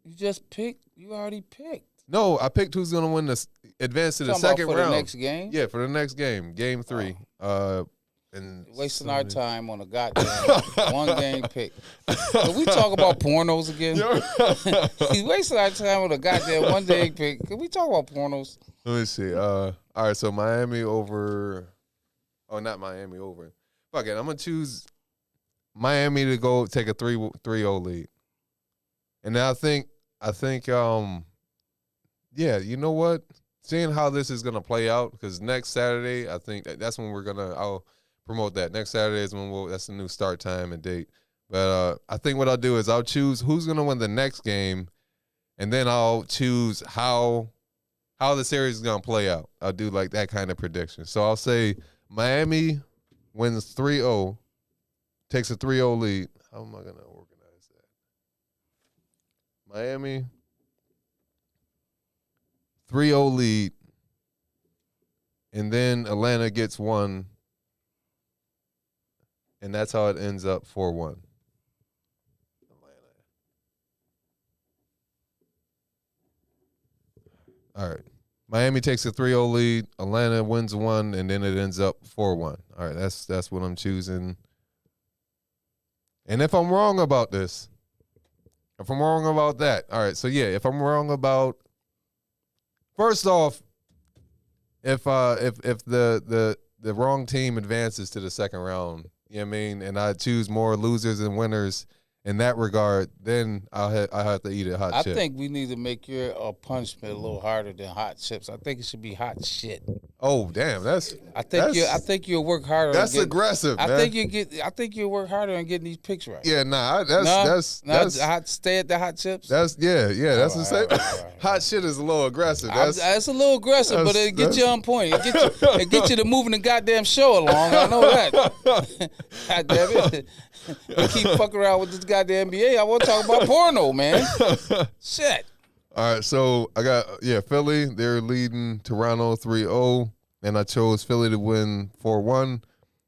you just picked. You already picked.
No, I picked who's gonna win this, advance to the second round.
For the next game.
Yeah, for the next game, game 3. And
wasting our time on a goddamn one game pick. Can we talk about pornos again? He's wasting our time on a goddamn one day pick. Can we talk about pornos?
Let me see. All right, so Miami over. Oh, not Miami over. Fuck it. I'm gonna choose Miami to go take a 3-0 lead. And then I think, yeah, you know what? Seeing how this is gonna play out, because next Saturday, I think that's when I'll promote that. Next Saturday is when that's the new start time and date. But I think what I'll do is I'll choose who's gonna win the next game, and then I'll choose how the series is gonna play out. I'll do like that kind of prediction. So I'll say Miami wins 3-0, takes a 3-0 lead. How am I gonna organize that? Miami 3-0 lead, and then Atlanta gets 1. And that's how it ends up 4-1. All right. Miami takes a 3-0 lead. Atlanta wins 1, and then it ends up 4-1. All right, that's what I'm choosing. And if I'm wrong about this, if I'm wrong about that, all right. So yeah, if I'm wrong about, first off, if the wrong team advances to the second round, you know what I mean, and I choose more losers and winners in that regard, then I have to eat a hot chip.
I think we need to make your punishment a little harder than hot chips. I think it should be hot shit.
Oh damn, I
think you'll work harder.
That's aggressive, man.
I think you'll work harder on getting these picks right.
Yeah, that's
stay at the hot chips.
That's that's the same. Right. Hot shit is a little aggressive.
It's a little aggressive, but it gets you on point. It gets you to moving the goddamn show along. I know that. God damn it. You keep fucking around with this goddamn NBA. I want to talk about porno, man. Shit.
All right, so I got Philly. They're leading Toronto 3-0, and I chose Philly to win 4-1.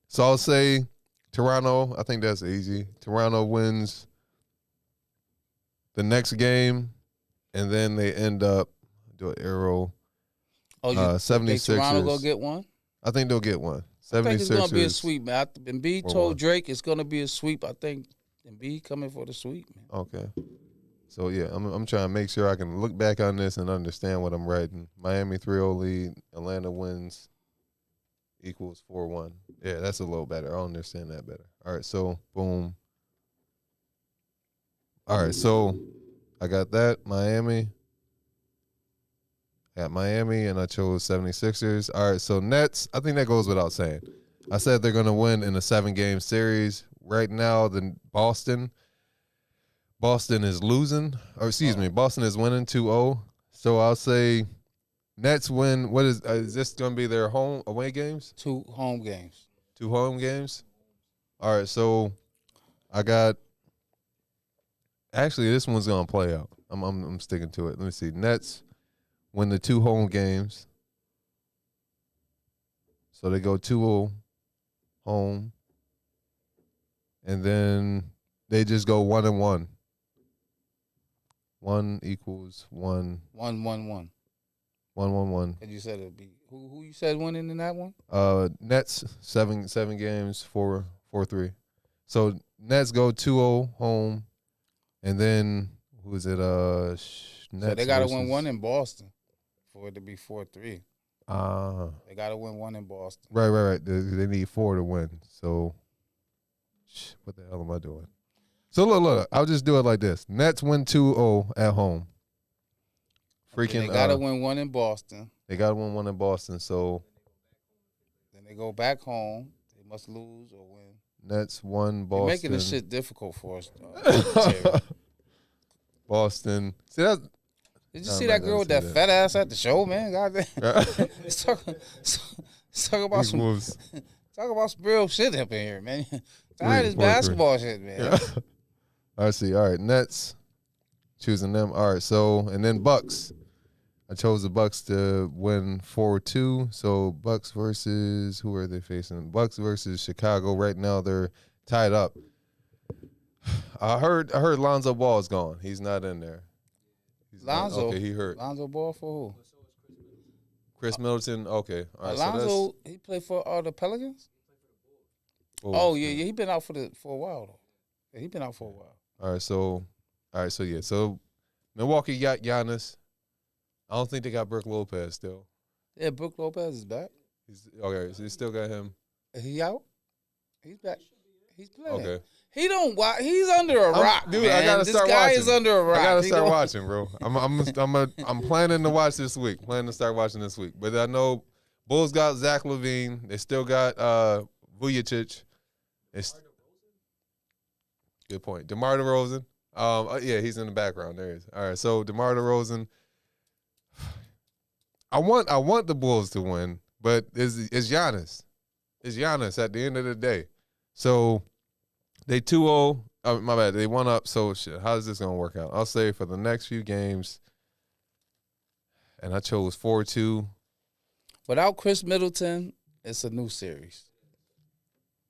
So I'll say Toronto. I think that's easy. Toronto wins the next game, and then they end up do an arrow. 76ers.
Toronto go get one?
I think they'll get one.
I think it's going to be a sweep, man. Embiid told Drake it's going to be a sweep. I think Embiid coming for the sweep, man.
Okay. So, yeah, I'm trying to make sure I can look back on this and understand what I'm writing. Miami 3-0 lead. Atlanta wins equals 4-1. Yeah, that's a little better. I understand that better. All right, so, boom. All right, so I got that. Miami. At Miami, and I chose 76ers. All right, so Nets, I think that goes without saying. I said they're going to win in a 7-game series. Right now, Boston is losing. Or excuse me, Boston is winning 2-0. So I'll say Nets win. What is this going to be their away games?
2 home games.
2 home games? All right, so I got – actually, this one's going to play out. I'm sticking to it. Let me see. Nets win the 2 home games. So they go 2-0 home. and then they just go 1-1. 1 equals 1.
1-1-1.
1-1-1.
And you said it'd be who you said winning in that one?
Nets 7 games 4-3. So Nets go 2-0 home, and then who is it? Nets.
So they got to win
versus-
one in Boston for it to be 4-3. They got to win one in Boston.
Right. They need 4 to win. So, what the hell am I doing? So look. I'll just do it like this. Nets win 2-0 at home. Freaking.
They got to win one in Boston.
They got to win one in Boston. So
Then they go back home. They must lose or win.
Nets won Boston.
You're making this shit difficult for us. Terry.
Boston. See that?
Did you see that girl with that fat ass at the show, man? Goddamn. Let's talk about
These
some
wolves.
talk about some real shit up in here, man. Tired of this
4-3.
basketball shit, man.
Yeah. I see. All right, Nets choosing them. All right, so and then Bucks. I chose the Bucks to win 4-2. So Bucks versus who are they facing? Bucks versus Chicago. Right now they're tied up. I heard Lonzo Ball is gone. He's not in there.
Lonzo.
Okay, he hurt.
Lonzo Ball for who?
Chris Middleton. Okay. All right.
Lonzo, he played for the Pelicans. Yeah. He been out for a while though. Yeah, he been out for a while.
All right. So yeah. So Milwaukee got Giannis. I don't think they got Brook Lopez still.
Yeah, Brook Lopez is back.
Okay. So they still got him.
He out? He's back. He's playing.
Okay.
He don't. He's under a rock,
dude.
man.
I gotta start watching.
This guy is under a rock.
I gotta start watching, bro. I'm planning to watch this week. Planning to start watching this week. But I know Bulls got Zach LaVine. They still got Vujacic. Good point. DeMar DeRozan. Yeah, he's in the background. There he is. All right. So DeMar DeRozan. I want the Bulls to win, but it's Giannis. It's Giannis at the end of the day. So they 2-0. My bad. They 1 up. So shit. How's this gonna work out? I'll say for the next few games, and I chose 4-2.
Without Chris Middleton, it's a new series.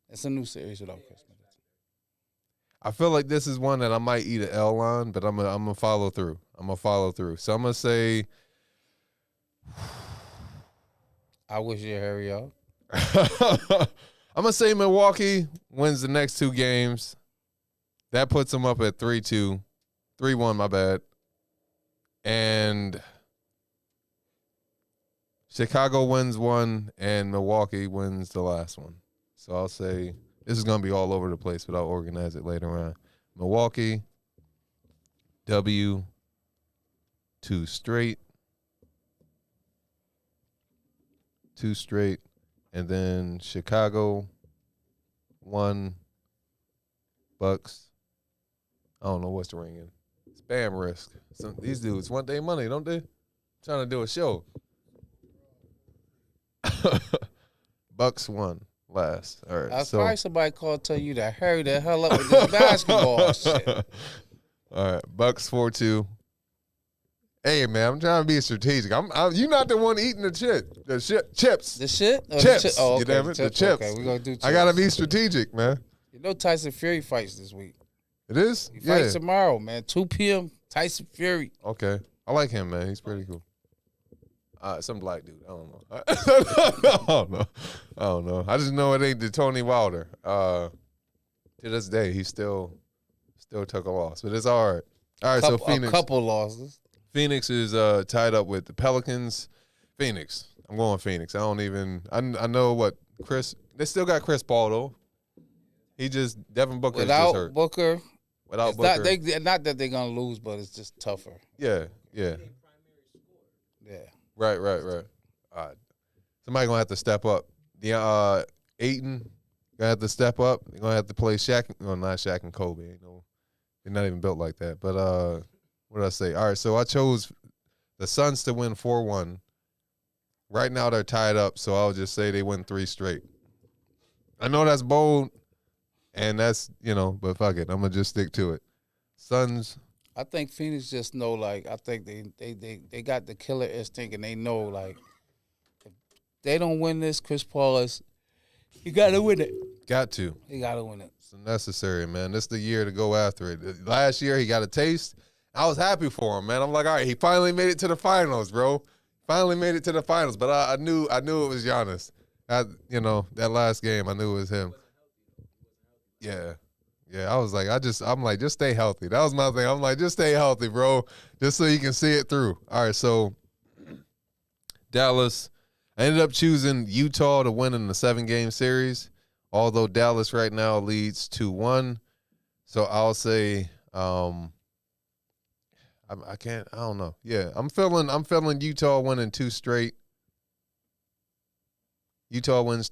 It's a new series without Chris Middleton.
I feel like this is one that I might eat an L on, but I'm gonna follow through. So I'm gonna say.
I wish you'd hurry up.
I'm going to say Milwaukee wins the next 2 games. That puts them up at 3-2. 3-1, my bad. And Chicago wins 1, and Milwaukee wins the last one. So I'll say this is going to be all over the place, but I'll organize it later on. Milwaukee, W, 2 straight. 2 straight. And then Chicago, 1, Bucks. I don't know what's the ring in. Spam risk. These dudes want their money, don't they? Trying to do a show. Bucks 1 last. All right.
That's probably somebody called tell you to hurry the hell up with this basketball shit.
All right. Bucks 4-2. Hey man, I'm trying to be strategic. You're not the one eating the shit. Chips.
The shit?
Oh, chips.
Oh, okay.
You damn it. The chips.
Okay, we're gonna do chips.
I gotta be strategic, man.
You know Tyson Fury fights this week.
It is?
He fights tomorrow, man. 2 p.m. Tyson Fury.
Okay. I like him, man. He's pretty cool. Some black dude. I don't know. I don't know. I just know it ain't the Tony Wilder. To this day, he still took a loss. But it's all right. All right, so Phoenix.
A couple losses.
Phoenix is tied up with the Pelicans. Phoenix. I'm going Phoenix. I know what Chris. They still got Chris Paul though. He just Devin Booker is just hurt.
Booker.
Without Booker.
Not that they're gonna lose, but it's just tougher.
Yeah. Right. Somebody gonna have to step up. The Ayton gonna have to step up. They're gonna have to play Shaq. No, not Shaq and Kobe. They're not even built like that. But what did I say? All right, so I chose the Suns to win 4-1. Right now they're tied up, so I'll just say they win 3 straight. I know that's bold, and that's, but fuck it. I'm going to just stick to it. Suns.
I think Phoenix just know, like, I think they got the killer instinct, and they know, like, if they don't win this, Chris Paul he got to win it.
Got to.
He got to win it.
It's necessary, man. This is the year to go after it. Last year, he got a taste. I was happy for him, man. I'm like, all right, he finally made it to the finals, bro. Finally made it to the finals. But I knew it was Giannis. That last game, I knew it was him. Yeah. Yeah, I was like, I'm like, just stay healthy. That was my thing. I'm like, just stay healthy, bro, just so you can see it through. All right, so Dallas, I ended up choosing Utah to win in the 7-game series, although Dallas right now leads 2-1. So I'll say, I don't know. Yeah, I'm feeling Utah winning 2 straight. Utah wins.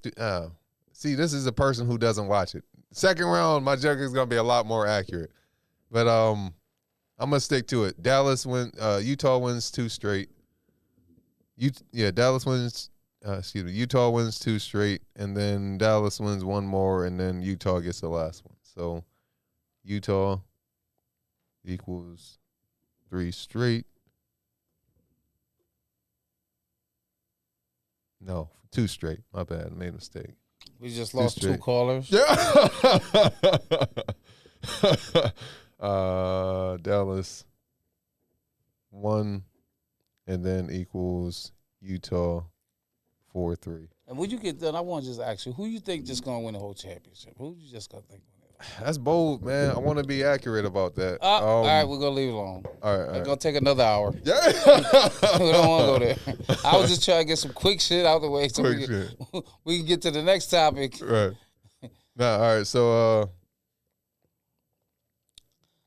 See, this is a person who doesn't watch it. Second round, my joke is gonna be a lot more accurate, but I'm gonna stick to it. Utah wins 2 straight. Dallas wins. Utah wins 2 straight, and then Dallas wins 1 more, and then Utah gets the last one. So Utah equals 3 straight. No, 2 straight. My bad. I made a mistake.
We just lost 2 callers.
Yeah. Dallas 1, and then equals Utah 4-3.
And when you get done, I want to just ask you, who you think just gonna win the whole championship? Who you just gonna think?
That's bold, man. I want to be accurate about that.
All right, we're gonna leave it alone.
All right.
It's gonna take another hour.
Yeah.
We don't want to go there. I was just trying to get some quick shit out of the way so we can get to the next topic.
Right. Nah, all right. So,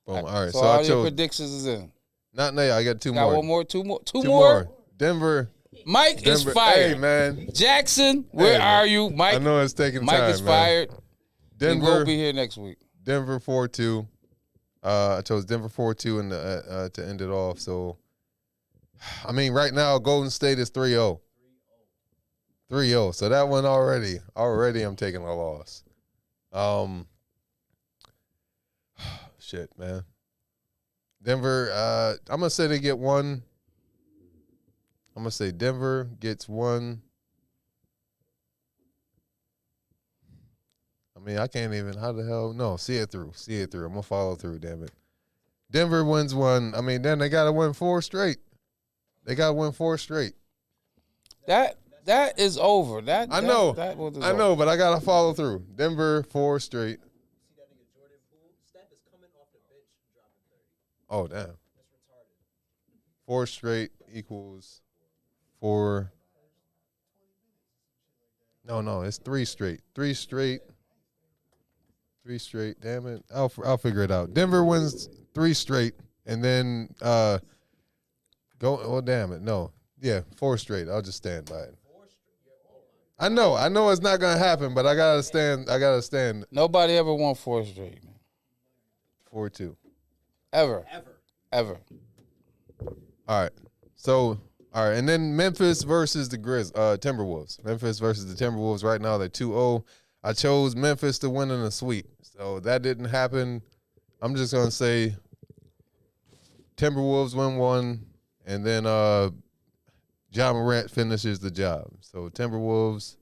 boom. All right.
So
I
all
chose.
your predictions is in.
Not now. I got 2
Got
more.
one more. Two more.
Two more. Denver.
Mike is fired.
Hey, man.
Jackson, where are you? Mike.
I know it's taking
Mike
time,
is fired.
Denver.
He won't be here next week.
Denver 4-2. I chose Denver 4-2 and to end it off. So, I mean, right now Golden State is 3-0. 3-0. So that one already I'm taking a loss. Shit, man. Denver. I'm gonna say they get 1. I'm gonna say Denver gets 1. I mean, I can't even. How the hell? No, see it through. I'm gonna follow through. Damn it. Denver wins 1. I mean, then they gotta win 4 straight. That
is over.
I know, but I gotta follow through. Denver 4 straight. Oh damn. 4 straight equals 4. No, it's 3 straight. 3 straight. 3 straight. Damn it. I'll figure it out. Denver wins 3 straight, and then go. Oh damn it. No. Yeah, 4 straight. I'll just stand by it. I know it's not gonna happen, but I gotta stand.
Nobody ever won 4 straight, man.
4-2.
Ever.
All right. So, all right, and then Memphis versus the Timberwolves. Memphis versus the Timberwolves. Right now they're 2-0. I chose Memphis to win in a sweep, so that didn't happen. I'm just gonna say Timberwolves win 1, and then Ja Morant finishes the job. So Timberwolves.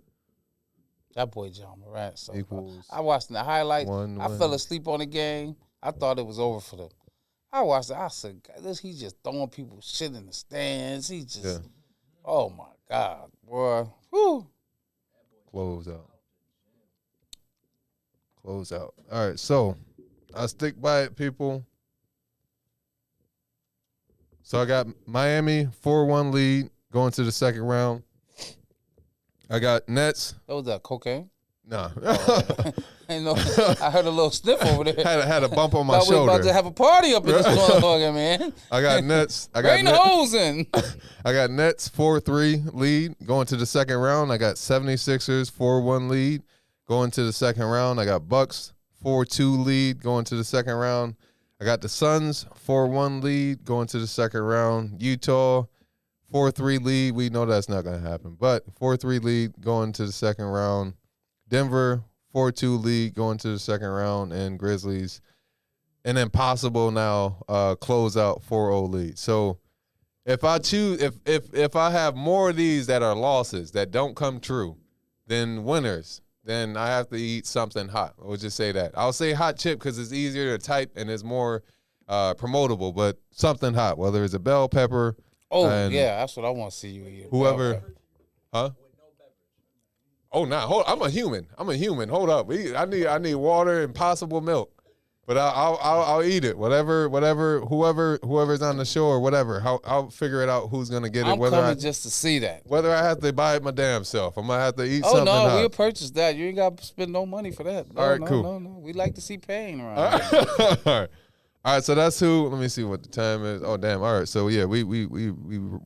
That boy Ja Morant. So
equals.
I watched the highlights.
1-1.
I fell asleep on the game. I thought it was over for them. I watched it. I said, God, he's just throwing people shit in the stands. He just, oh my God, boy. Whew.
Close out. All right, so I stick by it, people. So I got Miami 4-1 lead going to the second round. I got Nets.
That was that cocaine?
Nah.
I heard a little sniff over there.
had a bump on my shoulder.
We about to have a party up in this motherfucker, man.
I got Nets.
Bring the hose in.
I got Nets 4-3 lead going to the second round. I got 76ers 4-1 lead going to the second round. I got Bucks 4-2 lead going to the second round. I got the Suns 4-1 lead going to the second round. Utah 4-3 lead. We know that's not going to happen, but 4-3 lead going to the second round. Denver 4-2 lead going to the second round, and Grizzlies an impossible now close out 4-0 lead. So if I choose, if I have more of these that are losses that don't come true than winners, then I have to eat something hot. We'll just say that. I'll say hot chip because it's easier to type and it's more promotable, but something hot, whether it's a bell pepper.
Oh, yeah, that's what I want to see you eat.
Whoever, huh? Oh, nah, I'm a human. Hold up. I need water and possible milk. But I'll eat it. Whoever's on the show or whatever. I'll figure it out who's gonna get it.
I'm coming just to see that.
Whether I have to buy it my damn self, I'm gonna have to eat something.
Oh no,
hot.
we'll purchase that. You ain't got to spend no money for that. No,
All right,
no,
cool.
No. We like to see pain around.
All right. So that's who. Let me see what the time is. Oh damn. All right. So yeah, we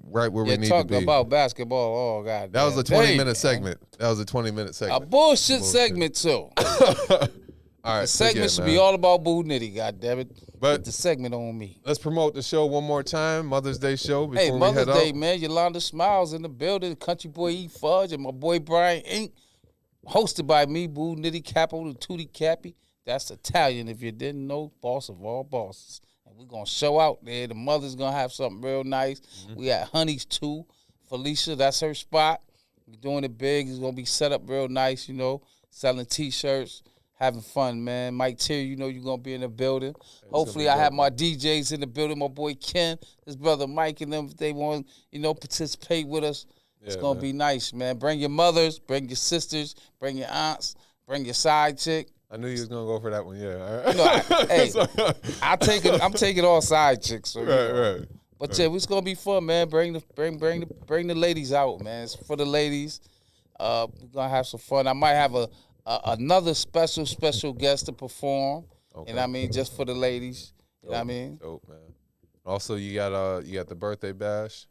right where we need to be.
Talking about basketball. Oh god.
That was a 20-minute segment. That was a 20-minute segment.
A bullshit segment too.
All right,
the segment should be all about Boo Nitty, goddammit.
But
put the segment on me.
Let's promote the show one more time. Mother's Day show before
hey,
we
Mother's
head
Day,
out.
man. Yolanda Smiles in the building. Country Boy Eat Fudge and my boy Brian Inc. Hosted by me, Boo Nitty Capo, the Tootie Cappy. That's Italian if you didn't know. Boss of all bosses. And we're going to show out there. The mother's going to have something real nice. Mm-hmm. We got Honey's too. Felicia, that's her spot. We're doing it big. It's going to be set up real nice, you know. Selling T-shirts. Having fun, man. Mike Tier, you know you're going to be in the building. Hopefully I have my DJs in the building. My boy Ken, his brother Mike, and them, if they want, you know, participate with us. It's going to be nice, man. Bring your mothers, bring your sisters, bring your aunts, bring your side chick.
I knew you was going to go for that one, yeah. All right.
You know, hey, I'm taking all side chicks. So,
right.
But yeah, it's going to be fun, man. Bring the ladies out, man. It's for the ladies. We're going to have some fun. I might have another special guest to perform. Okay. You know what I mean? Just for the ladies. You know what I mean?
Dope, man. Also, you got the birthday bash,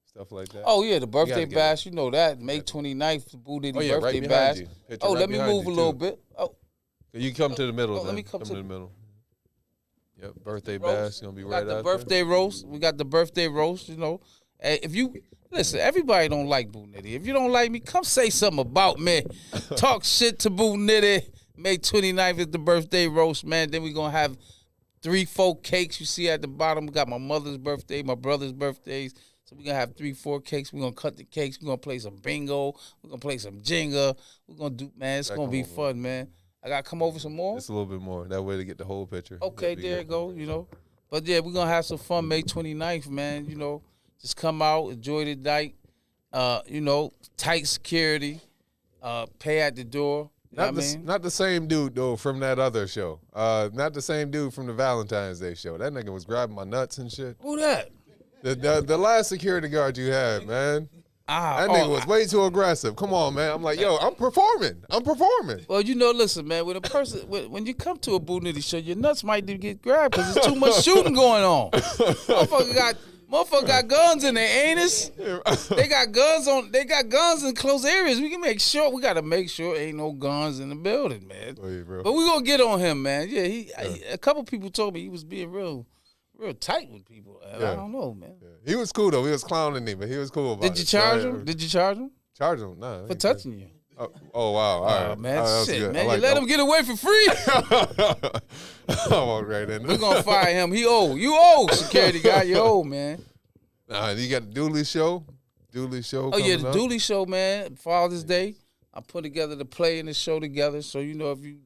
stuff like that.
Oh, yeah, the birthday bash. You know that. May 29th, the Boo Nitty birthday bash. Let me move a little bit. Oh.
You come to the middle then. Let me come to the middle. Yep, birthday bash is going to be right out there. We got the birthday roast. We got the birthday roast, you know. Hey, if you... Listen, everybody don't like Boo Nitty. If you don't like me, come say something about me. Talk shit to Boo Nitty. May 29th is the birthday roast, man. Then we're going to have 3-4 cakes you see at the bottom. We got my mother's birthday, my brother's birthdays. So we're going to have 3-4 cakes. We're going to cut the cakes. We're going to play some bingo. We're going to play some Jenga. We're going to do, man, it's going to be fun, man. I got to come over some more? Just a little bit more. That way to get the whole picture.
Okay, there it go, you know. But, yeah, we're going to have some fun May 29th, man, you know. Just come out, enjoy the night. You know, tight security. Pay at the door.
Not the same dude though from that other show. Not the same dude from the Valentine's Day show. That nigga was grabbing my nuts and shit.
Who that?
The last security guard you had, man. That nigga was way too aggressive. Come on, man. I'm like, yo, I'm performing.
Well, you know, listen, man. When a person, when you come to a Boo Nitty show, your nuts might get grabbed because there's too much shooting going on. Motherfucker got guns in their anus. They got guns in close areas. We gotta make sure ain't no guns in the building, man. Oh, yeah, bro. But we gonna get on him, man. Yeah, a couple people told me he was being real tight with people. Yeah. I don't know, man. Yeah.
He was cool though. He was clowning me, but he was cool about it.
Did you charge him? Charge him?
Nah.
For touching you.
Oh wow! All right,
man. Shit, man. You let him get away for free.
I walked right in.
We're gonna fire him. He old. You old, security guy. You old, man.
You got the Dooley show.
Oh yeah, the Dooley show, man. Father's Day. I put together the play and the show together. So you know, if you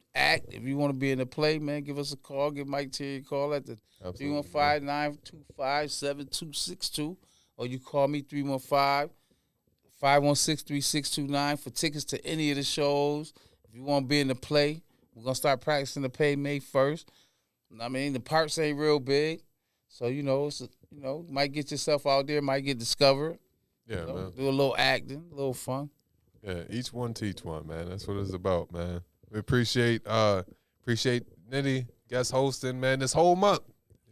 want to be in the play, man, give us a call. Give Mike Terry a call at the 315-925-7262, or you call me 315-516-3629 for tickets to any of the shows. If you want to be in the play, we're going to start practicing the play May 1st. I mean, the parts ain't real big. So, you know, might get yourself out there, might get discovered.
Yeah, man.
Do a little acting, a little fun.
Yeah, each one teach one, man. That's what it's about, man. We appreciate Nitty guest hosting, man, this whole month.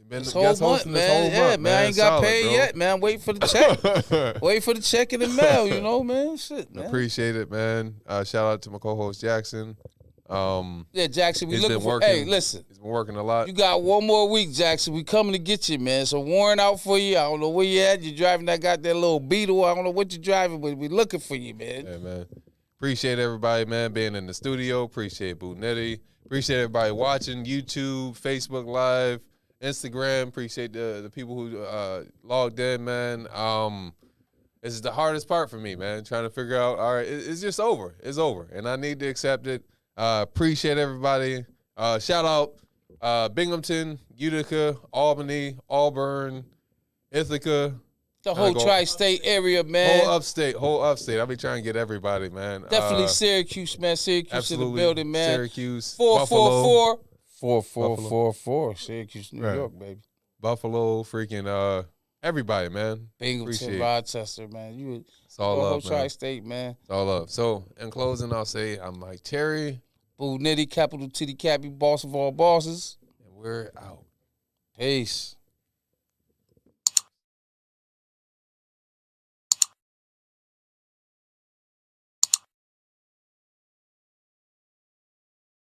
This whole month, man. I ain't got paid yet, man. Wait for the check. Wait for the check in the mail, you know, man. Shit, man.
Appreciate it, man. Shout out to my co-host Jackson.
Jackson, we looking for. Hey, listen.
He's been working a lot.
You got one more week, Jackson. We coming to get you, man. So warrant out for you. I don't know where you at. You driving that goddamn little Beetle. I don't know what you're driving, but we looking for you, man.
Yeah, man. Appreciate everybody, man, being in the studio. Appreciate Boo Nitty. Appreciate everybody watching YouTube, Facebook Live, Instagram. Appreciate the people who logged in, man. It's the hardest part for me, man. Trying to figure out. All right, it's just over. It's over, and I need to accept it. Appreciate everybody. Shout out Binghamton, Utica, Albany, Auburn, Ithaca.
The whole tri-state area, man.
Whole upstate. I'll be trying to get everybody, man.
Definitely Syracuse, man. Syracuse in the building, man.
Syracuse.
444. 4444. Syracuse, New York, baby.
Buffalo, freaking everybody, man.
Binghamton, Rochester, man.
It's all
the
love,
whole
man.
tri-state, man.
It's all love. So, in closing, I'll say I'm Mike Terry.
Boo Nitty, capital Titty Cappy, boss of all bosses.
And we're out.
Peace.